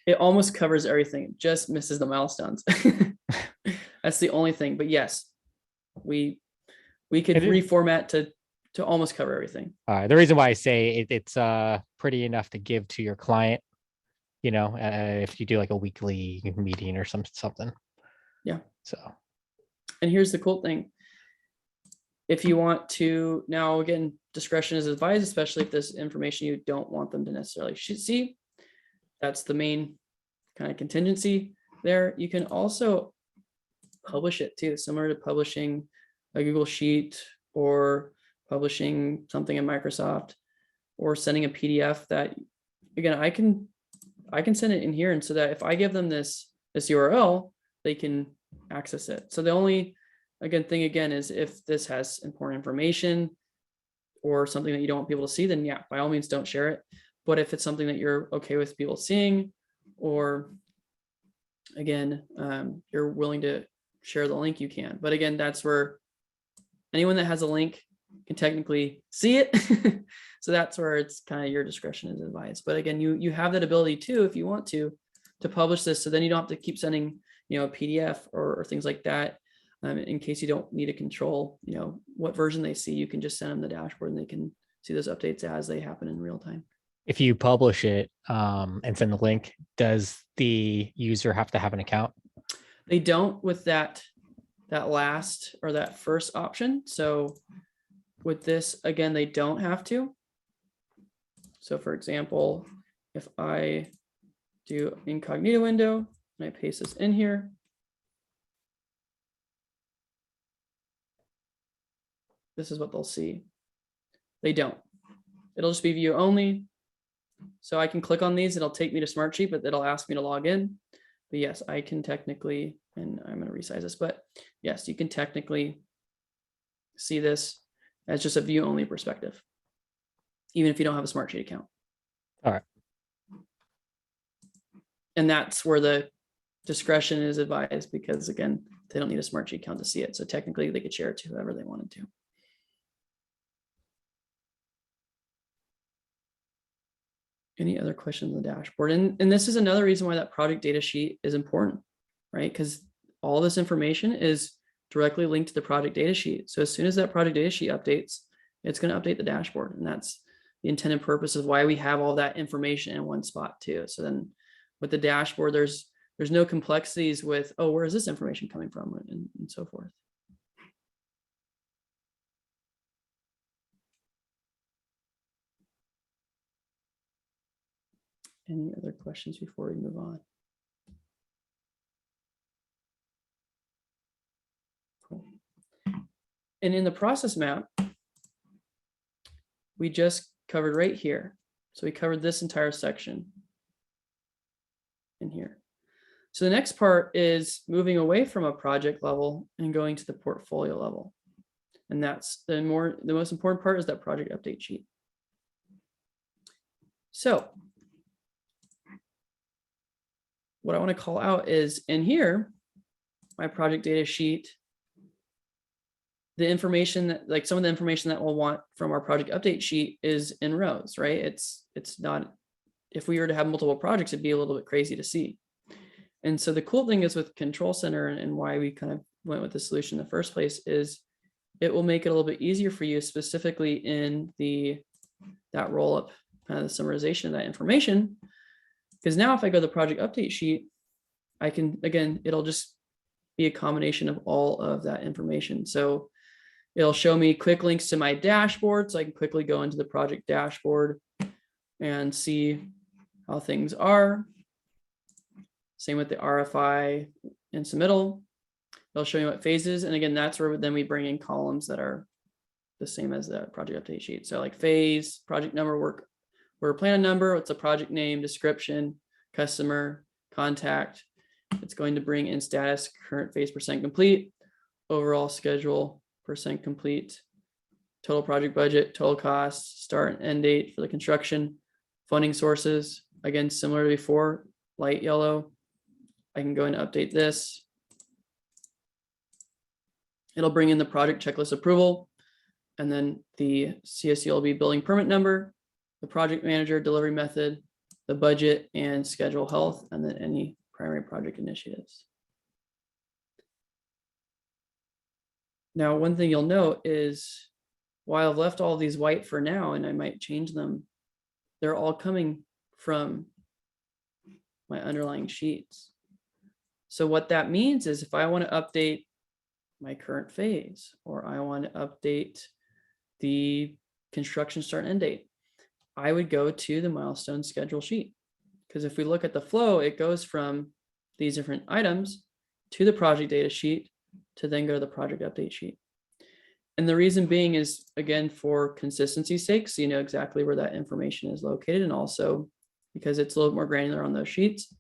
it almost covers everything. It just misses the milestones. That's the only thing. But yes, we could reformat to almost cover everything. The reason why I say it's pretty enough to give to your client, if you do like a weekly meeting or something. Yeah. So. And here's the cool thing. If you want to, now again, discretion is advised, especially if there's information you don't want them to necessarily see. That's the main kind of contingency there. You can also publish it too, similar to publishing a Google Sheet or publishing something in Microsoft. or sending a PDF that, again, I can send it in here, and so that if I give them this URL, they can access it. So the only thing is if this has important information or something that you don't want people to see, then yeah, by all means don't share it. But if it's something that you're okay with people seeing, or again, you're willing to share the link, you can. But again, that's where anyone that has a link can technically see it. So that's where it's kind of your discretion is advised. But again, you have that ability too, if you want to publish this. So then you don't have to keep sending, a PDF or things like that. In case you don't need to control, what version they see, you can just send them the dashboard and they can see those updates as they happen in real time. If you publish it and send the link, does the user have to have an account? They don't with that last or that first option. So with this, again, they don't have to. So for example, if I do incognito window and I paste this in here, this is what they'll see. They don't. It'll just be view only. So I can click on these, it'll take me to SmartSheet, but it'll ask me to log in. But yes, I can technically, and I'm going to resize this, but yes, you can technically see this as just a view only perspective, even if you don't have a SmartSheet account. All right. And that's where the discretion is advised, because again, they don't need a SmartSheet account to see it. So technically they could share it to whoever they wanted to. Any other questions on the dashboard? And this is another reason why that project data sheet is important, right? Because all this information is directly linked to the project data sheet. So as soon as that project data sheet updates, it's going to update the dashboard. And that's the intended purpose of why we have all that information in one spot too. So then with the dashboard, there's no complexities with, oh, where is this information coming from, and so forth. Any other questions before we move on? Cool. And in the process map, we just covered right here. So we covered this entire section in here. So the next part is moving away from a project level and going to the portfolio level. And that's the most important part is that project update sheet. So what I want to call out is in here, my project data sheet, the information that, like some of the information that we'll want from our project update sheet is in rows, right? It's not, if we were to have multiple projects, it'd be a little bit crazy to see. And so the cool thing is with Control Center, and why we kind of went with the solution in the first place, is it will make it a little bit easier for you, specifically in that roll up, kind of the summarization of that information. Because now if I go to the project update sheet, I can, again, it'll just be a combination of all of that information. So it'll show me quick links to my dashboard, so I can quickly go into the project dashboard and see how things are. Same with the RFI and submittal. It'll show you what phases. And again, that's where then we bring in columns that are the same as the project update sheet. So like phase, project number, work plan number, what's the project name, description, customer, contact. It's going to bring in status, current phase % complete, overall schedule % complete, total project budget, total cost, start and end date for the construction, funding sources. Again, similar to before, light yellow. I can go and update this. It'll bring in the project checklist approval, and then the CSULB building permit number, the project manager, delivery method, the budget and schedule health, and then any primary project initiatives. Now, one thing you'll note is while I've left all these white for now, and I might change them, they're all coming from my underlying sheets. So what that means is if I want to update my current phase, or I want to update the construction start and end date, I would go to the milestone schedule sheet. Because if we look at the flow, it goes from these different items to the project data sheet to then go to the project update sheet. And the reason being is, again, for consistency's sake, so you know exactly where that information is located, and also because it's a little more granular on those sheets,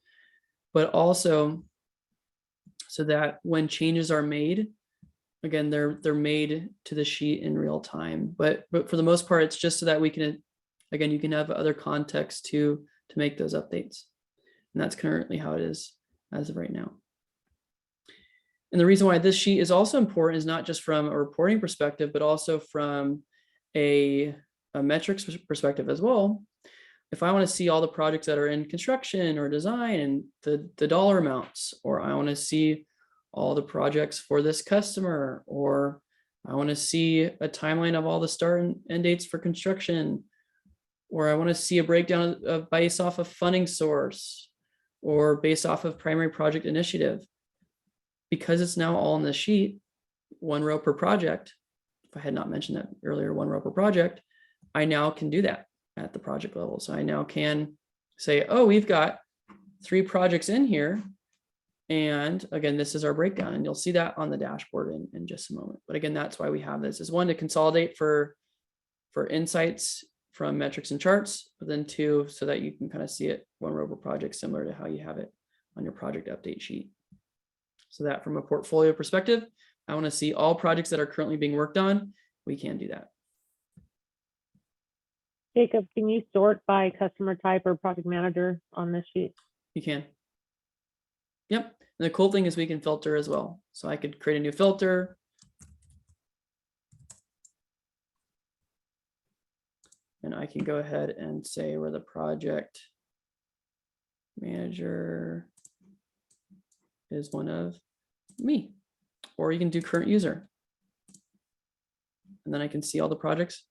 but also so that when changes are made, again, they're made to the sheet in real time. But for the most part, it's just so that we can, again, you can have other context to make those updates. And that's currently how it is as of right now. And the reason why this sheet is also important is not just from a reporting perspective, but also from a metrics perspective as well. If I want to see all the projects that are in construction or design and the dollar amounts, or I want to see all the projects for this customer, or I want to see a timeline of all the start and end dates for construction, or I want to see a breakdown of based off of funding source or based off of primary project initiative. Because it's now all in the sheet, 1 row per project. If I had not mentioned that earlier, 1 row per project, I now can do that at the project level. So I now can say, oh, we've got 3 projects in here. And again, this is our breakdown, and you'll see that on the dashboard in just a moment. But again, that's why we have this, is 1, to consolidate for insights from metrics and charts, but then 2, so that you can kind of see it 1 row per project, similar to how you have it on your project update sheet. So that from a portfolio perspective, I want to see all projects that are currently being worked on. We can do that. Jacob, can you sort by customer type or project manager on this sheet? You can. Yep. And the cool thing is we can filter as well. So I could create a new filter. And I can go ahead and say where the project manager is one of me, or you can do current user. And then I can see all the projects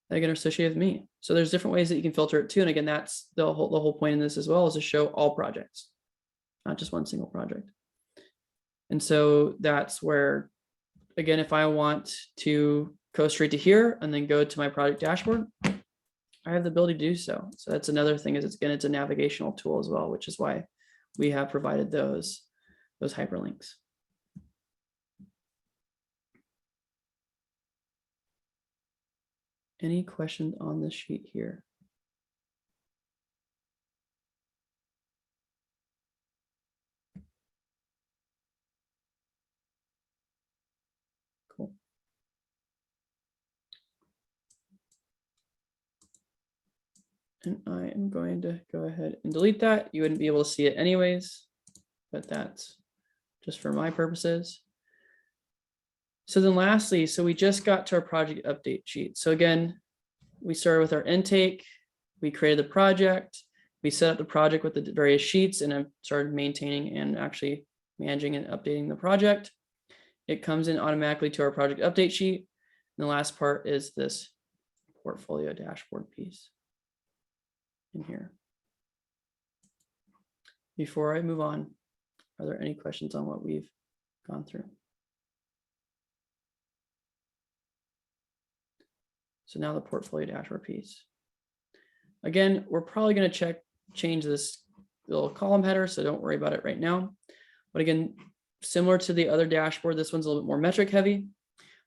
that are associated with me. So there's different ways that you can filter it too. And again, that's the whole point in this as well, is to show all projects, not just one single project. And so that's where, again, if I want to go straight to here and then go to my project dashboard, I have the ability to do so. So that's another thing, is it's a navigational tool as well, which is why we have provided those hyperlinks. Any questions on this sheet here? Cool. And I am going to go ahead and delete that. You wouldn't be able to see it anyways, but that's just for my purposes. So then lastly, so we just got to our project update sheet. So again, we started with our intake, we created the project, we set up the project with the various sheets, and I've started maintaining and actually managing and updating the project. It comes in automatically to our project update sheet. And the last part is this portfolio dashboard piece in here. Before I move on, are there any questions on what we've gone through? So now the portfolio dashboard piece. Again, we're probably going to change this little column header, so don't worry about it right now. But again, similar to the other dashboard, this one's a little bit more metric heavy.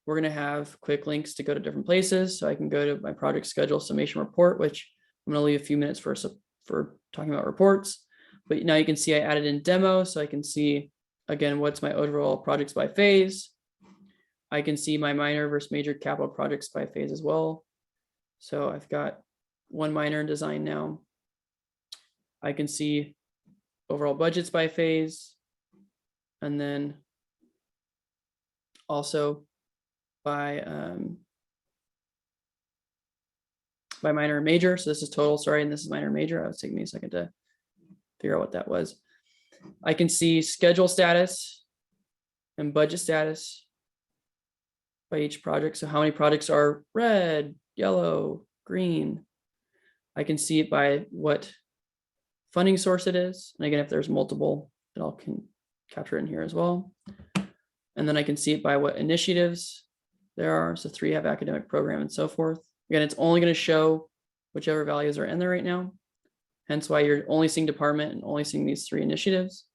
We're going to have quick links to go to different places. So I can go to my project schedule summation report, which I'm going to leave a few minutes for talking about reports. But now you can see I added in demo, so I can see, again, what's my overall projects by phase. I can see my minor versus major capital projects by phase as well. So I've got 1 minor in design now. I can see overall budgets by phase, and then also by minor and major. So this is total, sorry, and this is minor and major. It was taking me a second to figure out what that was. I can see schedule status and budget status by each project. So how many projects are red, yellow, green. I can see it by what funding source it is. And again, if there's multiple, then I can capture it in here as well. And then I can see it by what initiatives there are. So 3 have academic program and so forth. Again, it's only going to show whichever values are in there right now. Hence why you're only seeing department and only seeing these 3 initiatives.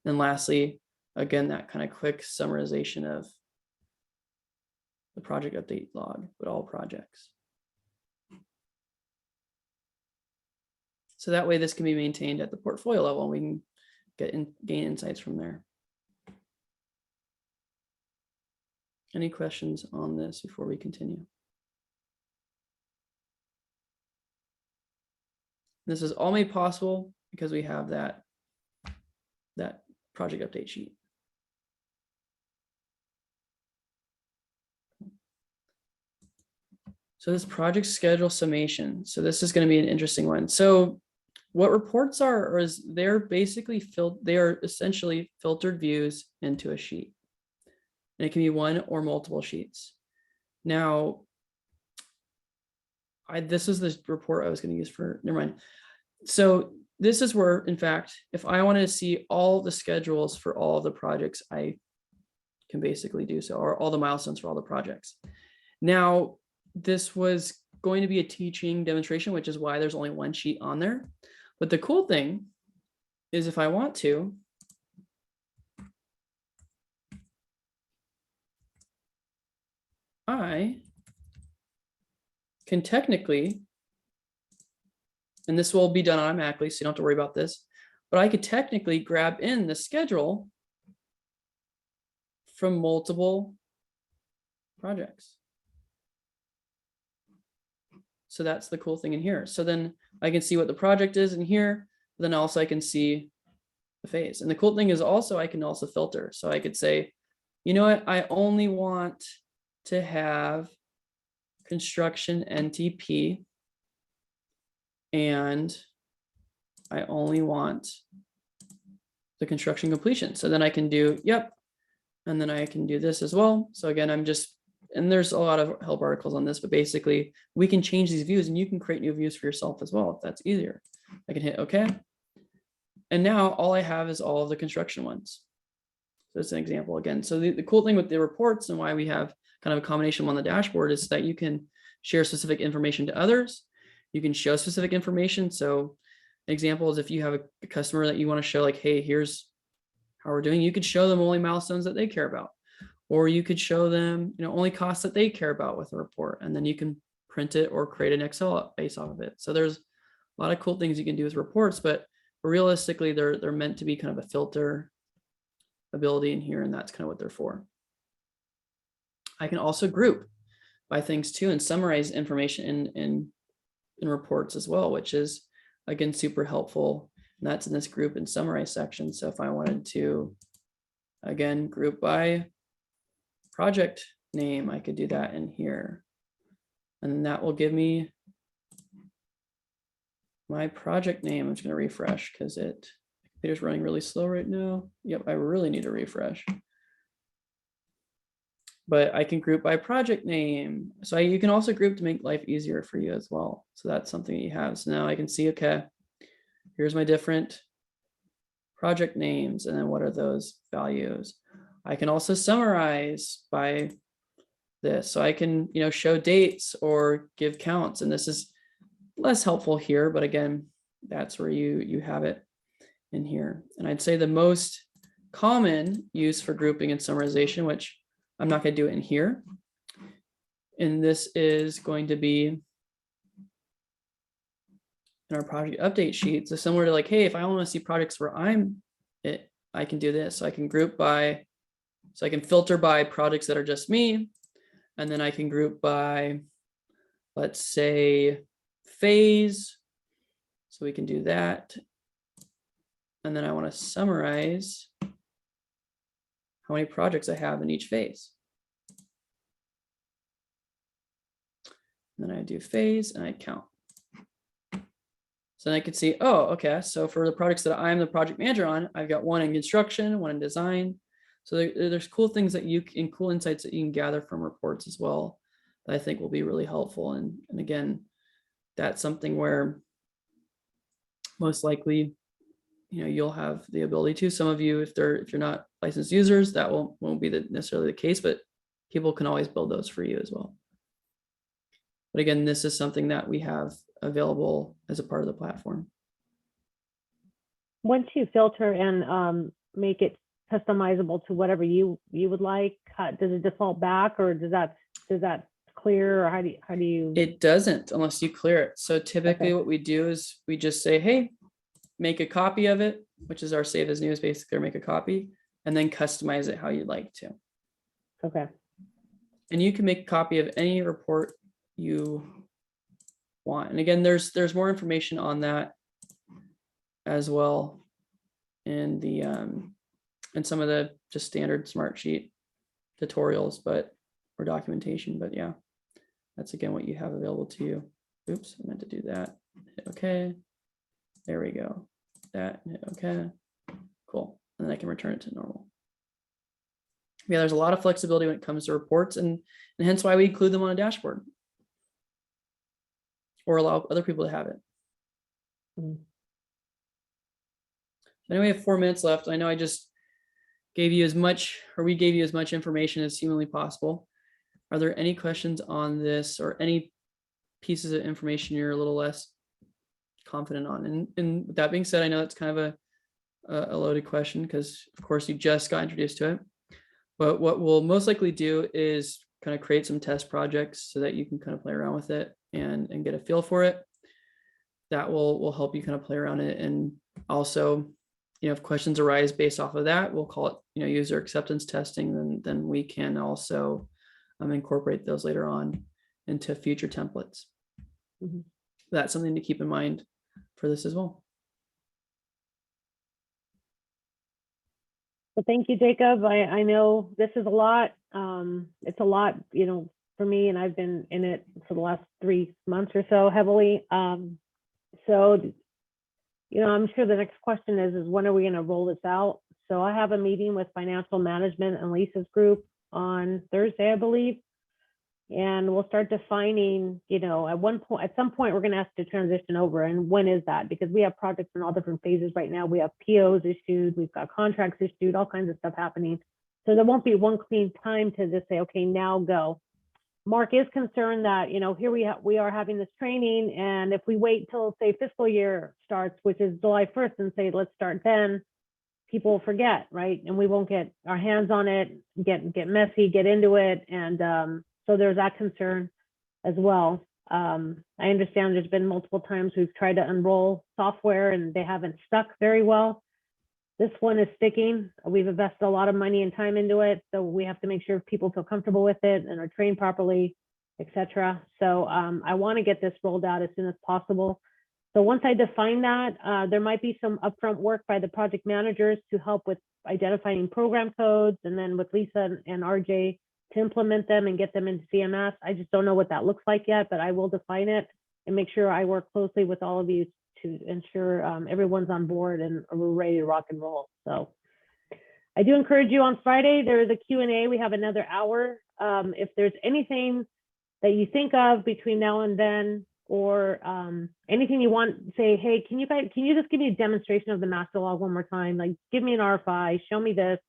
And lastly, again, that kind of quick summarization of the project update log, but all projects. So that way this can be maintained at the portfolio level and we can gain insights from there. Any questions on this before we continue? This is all made possible because we have that project update sheet. So this project schedule summation. So this is going to be an interesting one. So what reports are is they're basically they are essentially filtered views into a sheet. And it can be one or multiple sheets. Now, this is the report I was going to use for, never mind. So this is where, in fact, if I wanted to see all the schedules for all of the projects, I can basically do so, or all the milestones for all the projects. Now, this was going to be a teaching demonstration, which is why there's only one sheet on there. But the cool thing is if I want to, I can technically, and this will be done automatically, so you don't have to worry about this, but I could technically grab in the schedule from multiple projects. So that's the cool thing in here. So then I can see what the project is in here, then also I can see the phase. And the cool thing is also I can also filter. So I could say, you know what, I only want to have construction NTP, and I only want the construction completion. So then I can do, yep, and then I can do this as well. So again, and there's a lot of help articles on this, but basically we can change these views and you can create new views for yourself as well if that's easier. I can hit OK. And now all I have is all of the construction ones. So it's an example again. So the cool thing with the reports and why we have kind of a combination on the dashboard is that you can share specific information to others. You can show specific information. So examples, if you have a customer that you want to show like, hey, here's how we're doing, you could show them only milestones that they care about. Or you could show them, only costs that they care about with a report, and then you can print it or create an Excel based off of it. So there's a lot of cool things you can do with reports, but realistically, they're meant to be kind of a filter ability in here, and that's kind of what they're for. I can also group by things too and summarize information in reports as well, which is again super helpful. And that's in this group and summarize section. So if I wanted to, again, group by project name, I could do that in here. And that will give me my project name. I'm just going to refresh because computer's running really slow right now. Yep, I really need to refresh. But I can group by project name. So you can also group to make life easier for you as well. So that's something that you have. So now I can see, okay, here's my different project names. And then what are those values? I can also summarize by this. So I can, show dates or give counts. And this is less helpful here, but again, that's where you have it in here. And I'd say the most common use for grouping and summarization, which I'm not going to do it in here. And this is going to be in our project update sheet. So similar to like, hey, if I want to see projects where I can do this. So I can group by, so I can filter by projects that are just me. And then I can group by, let's say, phase. So we can do that. And then I want to summarize how many projects I have in each phase. And then I do phase and I count. So then I could see, oh, okay. So for the projects that I'm the project manager on, I've got one in construction, one in design. So there's cool things that cool insights that you can gather from reports as well that I think will be really helpful. And again, that's something where most likely, you'll have the ability to. Some of you, if you're not licensed users, that won't be necessarily the case, but people can always build those for you as well. But again, this is something that we have available as a part of the platform. Once you filter and make it customizable to whatever you would like? Does it default back, or does that clear, or how do you? It doesn't unless you clear it. So typically Okay. what we do is we just say, hey, make a copy of it, which is our save as new, is basically, or make a copy, and then customize it how you'd like to. Okay. And you can make a copy of any report you want. And again, there's more information on that as well in the in some of the just standard Smartsheet tutorials, but or documentation. But yeah, that's again what you have available to you. Oops, I meant to do that. Hit OK. There we go. That, hit OK. Cool. And then I can return it to normal. Yeah, there's a lot of flexibility when it comes to reports, and hence why we include them on a dashboard or allow other people to have it. Anyway, we have 4 minutes left. I know I just gave you as much, or we gave you as much information as humanly possible. Are there any questions on this, or any pieces of information you're a little less confident on? And with that being said, I know it's kind of a loaded question because of course you just got introduced to it. But what we'll most likely do is kind of create some test projects so that you can kind of play around with it and get a feel for it. That will help you kind of play around it. And also, if questions arise based off of that, we'll call it, user acceptance testing. Then we can also incorporate those later on into future templates. That's something to keep in mind for this as well. Well, thank you, Jacob. I know this is a lot. It's a lot, for me, and I've been in it for the last 3 months or so heavily. So, I'm sure the next question is when are we going to roll this out? So I have a meeting with financial management and Lisa's group on Thursday, I believe. And we'll start defining, at some point, we're going to have to transition over. And when is that? Because we have projects in all different phases right now. We have POs issued, we've got contracts issued, all kinds of stuff happening. So there won't be one clean time to just say, okay, now go. Mark is concerned that, here we are having this training, and if we wait till, say, fiscal year starts, which is July 1st, and say, let's start then, people will forget, right? And we won't get our hands on it, get messy, get into it. And so there's that concern as well. I understand there's been multiple times we've tried to unroll software and they haven't stuck very well. This one is sticking. We've invested a lot of money and time into it, so we have to make sure people feel comfortable with it and are trained properly, etc. So I want to get this rolled out as soon as possible. So once I define that, there might be some upfront work by the project managers to help with identifying program codes, and then with Lisa and RJ to implement them and get them into CMS. I just don't know what that looks like yet, but I will define it and make sure I work closely with all of you to ensure everyone's on board and we're ready to rock and roll. So I do encourage you on Friday, there's a Q&A. We have another hour. If there's anything that you think of between now and then, or anything you want, say, hey, can you just give me a demonstration of the master log one more time? Like, give me an RFI, show me this.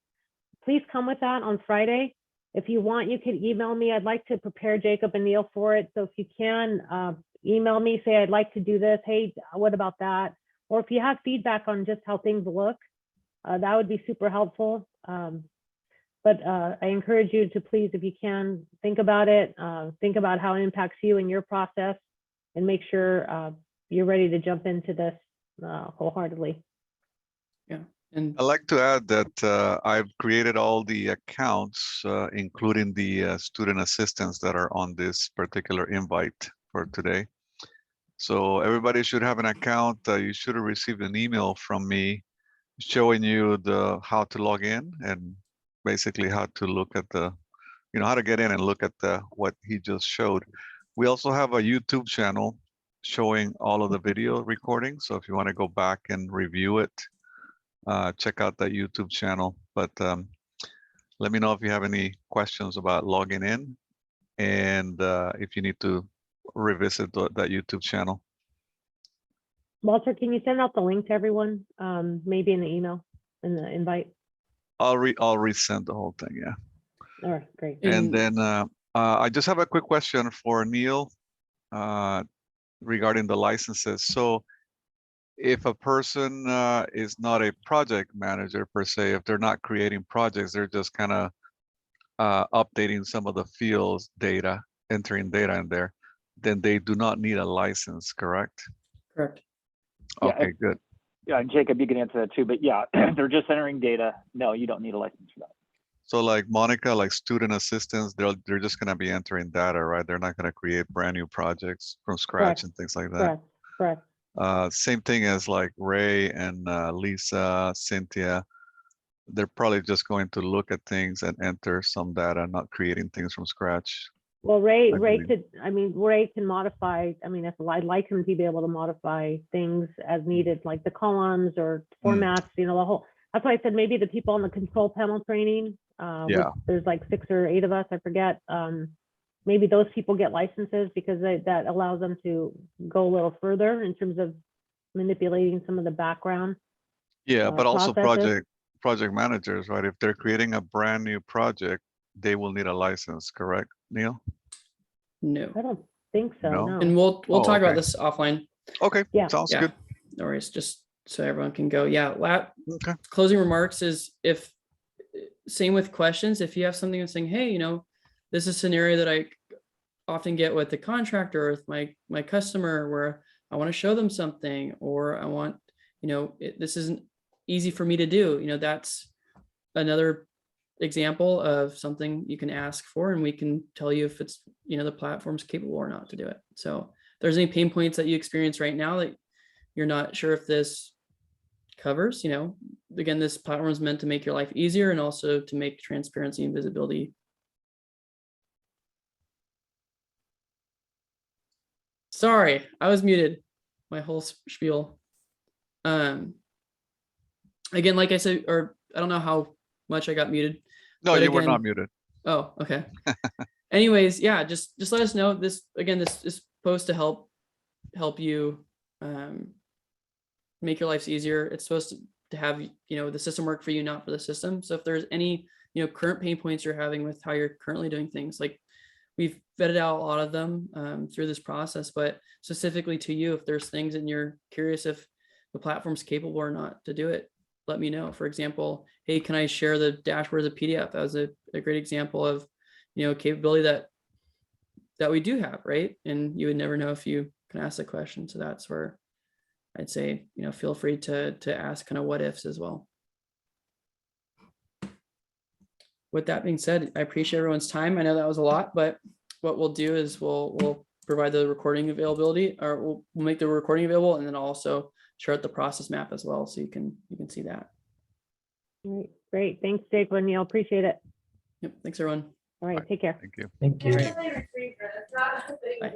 Please come with that on Friday. If you want, you can email me. I'd like to prepare Jacob and Neil for it. So if you can, email me, say, I'd like to do this. Hey, what about that? Or if you have feedback on just how things look, that would be super helpful. But I encourage you to please, if you can, think about it. Think about how it impacts you and your process, and make sure you're ready to jump into this wholeheartedly. Yeah. And I'd like to add that I've created all the accounts, including the student assistants that are on this particular invite for today. So everybody should have an account. You should have received an email from me showing you how to log in and basically how to look at how to get in and look at what he just showed. We also have a YouTube channel showing all of the video recordings. So if you want to go back and review it, check out that YouTube channel. But let me know if you have any questions about logging in, and if you need to revisit that YouTube channel. Walter, can you send out the link to everyone? Maybe in the email, in the invite. I'll resend the whole thing. Yeah. All right, great. And then I just have a quick question for Neil regarding the licenses. So if a person is not a project manager per se, if they're not creating projects, they're just kind of updating some of the fields data, entering data in there, then they do not need a license, correct? Correct. Yeah, Okay, good. Yeah, and Jacob, you can answer that too, but yeah, they're just entering data. No, you don't need a license for that. So like Monica, like student assistants, they're just gonna be entering data, right? They're not gonna create brand new projects from scratch Correct. and things like that. Correct. Same thing as like Ray and Lisa, Cynthia. They're probably just going to look at things and enter some data, not creating things from scratch. Well, Ray believe. Ray can modify, if I'd like him to be able to modify things as needed, like the columns or formats, the whole, that's why I said maybe the people on the control panel training, Yeah. there's like 6 or 8 of us, I forget. Maybe those people get licenses because that allows them to go a little further in terms of manipulating some of the background. Yeah, but also processes. project managers, right? If they're creating a brand new project, they will need a license, correct, Neil? No. I don't think so, No? no. And we'll Oh, talk about okay. this offline. Okay, Yeah. sounds Yeah. good. No worries. Just so everyone can go. Yeah. Okay. Closing remarks is same with questions. If you have something that's saying, hey, this is a scenario that I often get with the contractor or with my customer where I want to show them something, or I want, this isn't easy for me to do. That's another example of something you can ask for, and we can tell you if it's, the platform's capable or not to do it. So if there's any pain points that you experience right now that you're not sure if this covers, again, this platform is meant to make your life easier and also to make transparency and visibility. Sorry, I was muted. My whole spiel. Again, like I said, or I don't know how much I got muted. No, but you were again, not muted. Oh, okay. Anyways, yeah, just let us know. This is supposed to help you make your lives easier. It's supposed to have the system work for you, not for the system. So if there's any current pain points you're having with how you're currently doing things, like we've vetted out a lot of them through this process, but specifically to you, if there's things and you're curious if the platform's capable or not to do it, let me know. For example, hey, can I share the dashboard as a PDF? That was a great example of capability that we do have, right? And you would never know if you can ask the question. So that's where I'd say, feel free to ask kind of what ifs as well. With that being said, I appreciate everyone's time. I know that was a lot, but what we'll do is we'll provide the recording availability, or we'll make the recording available, and then I'll also share out the process map as well, so you can see that. Great. Thanks, Jake and Neil. Appreciate it. Yep. Thanks, everyone. All right. Take care. Thank you. Thank you. Bye.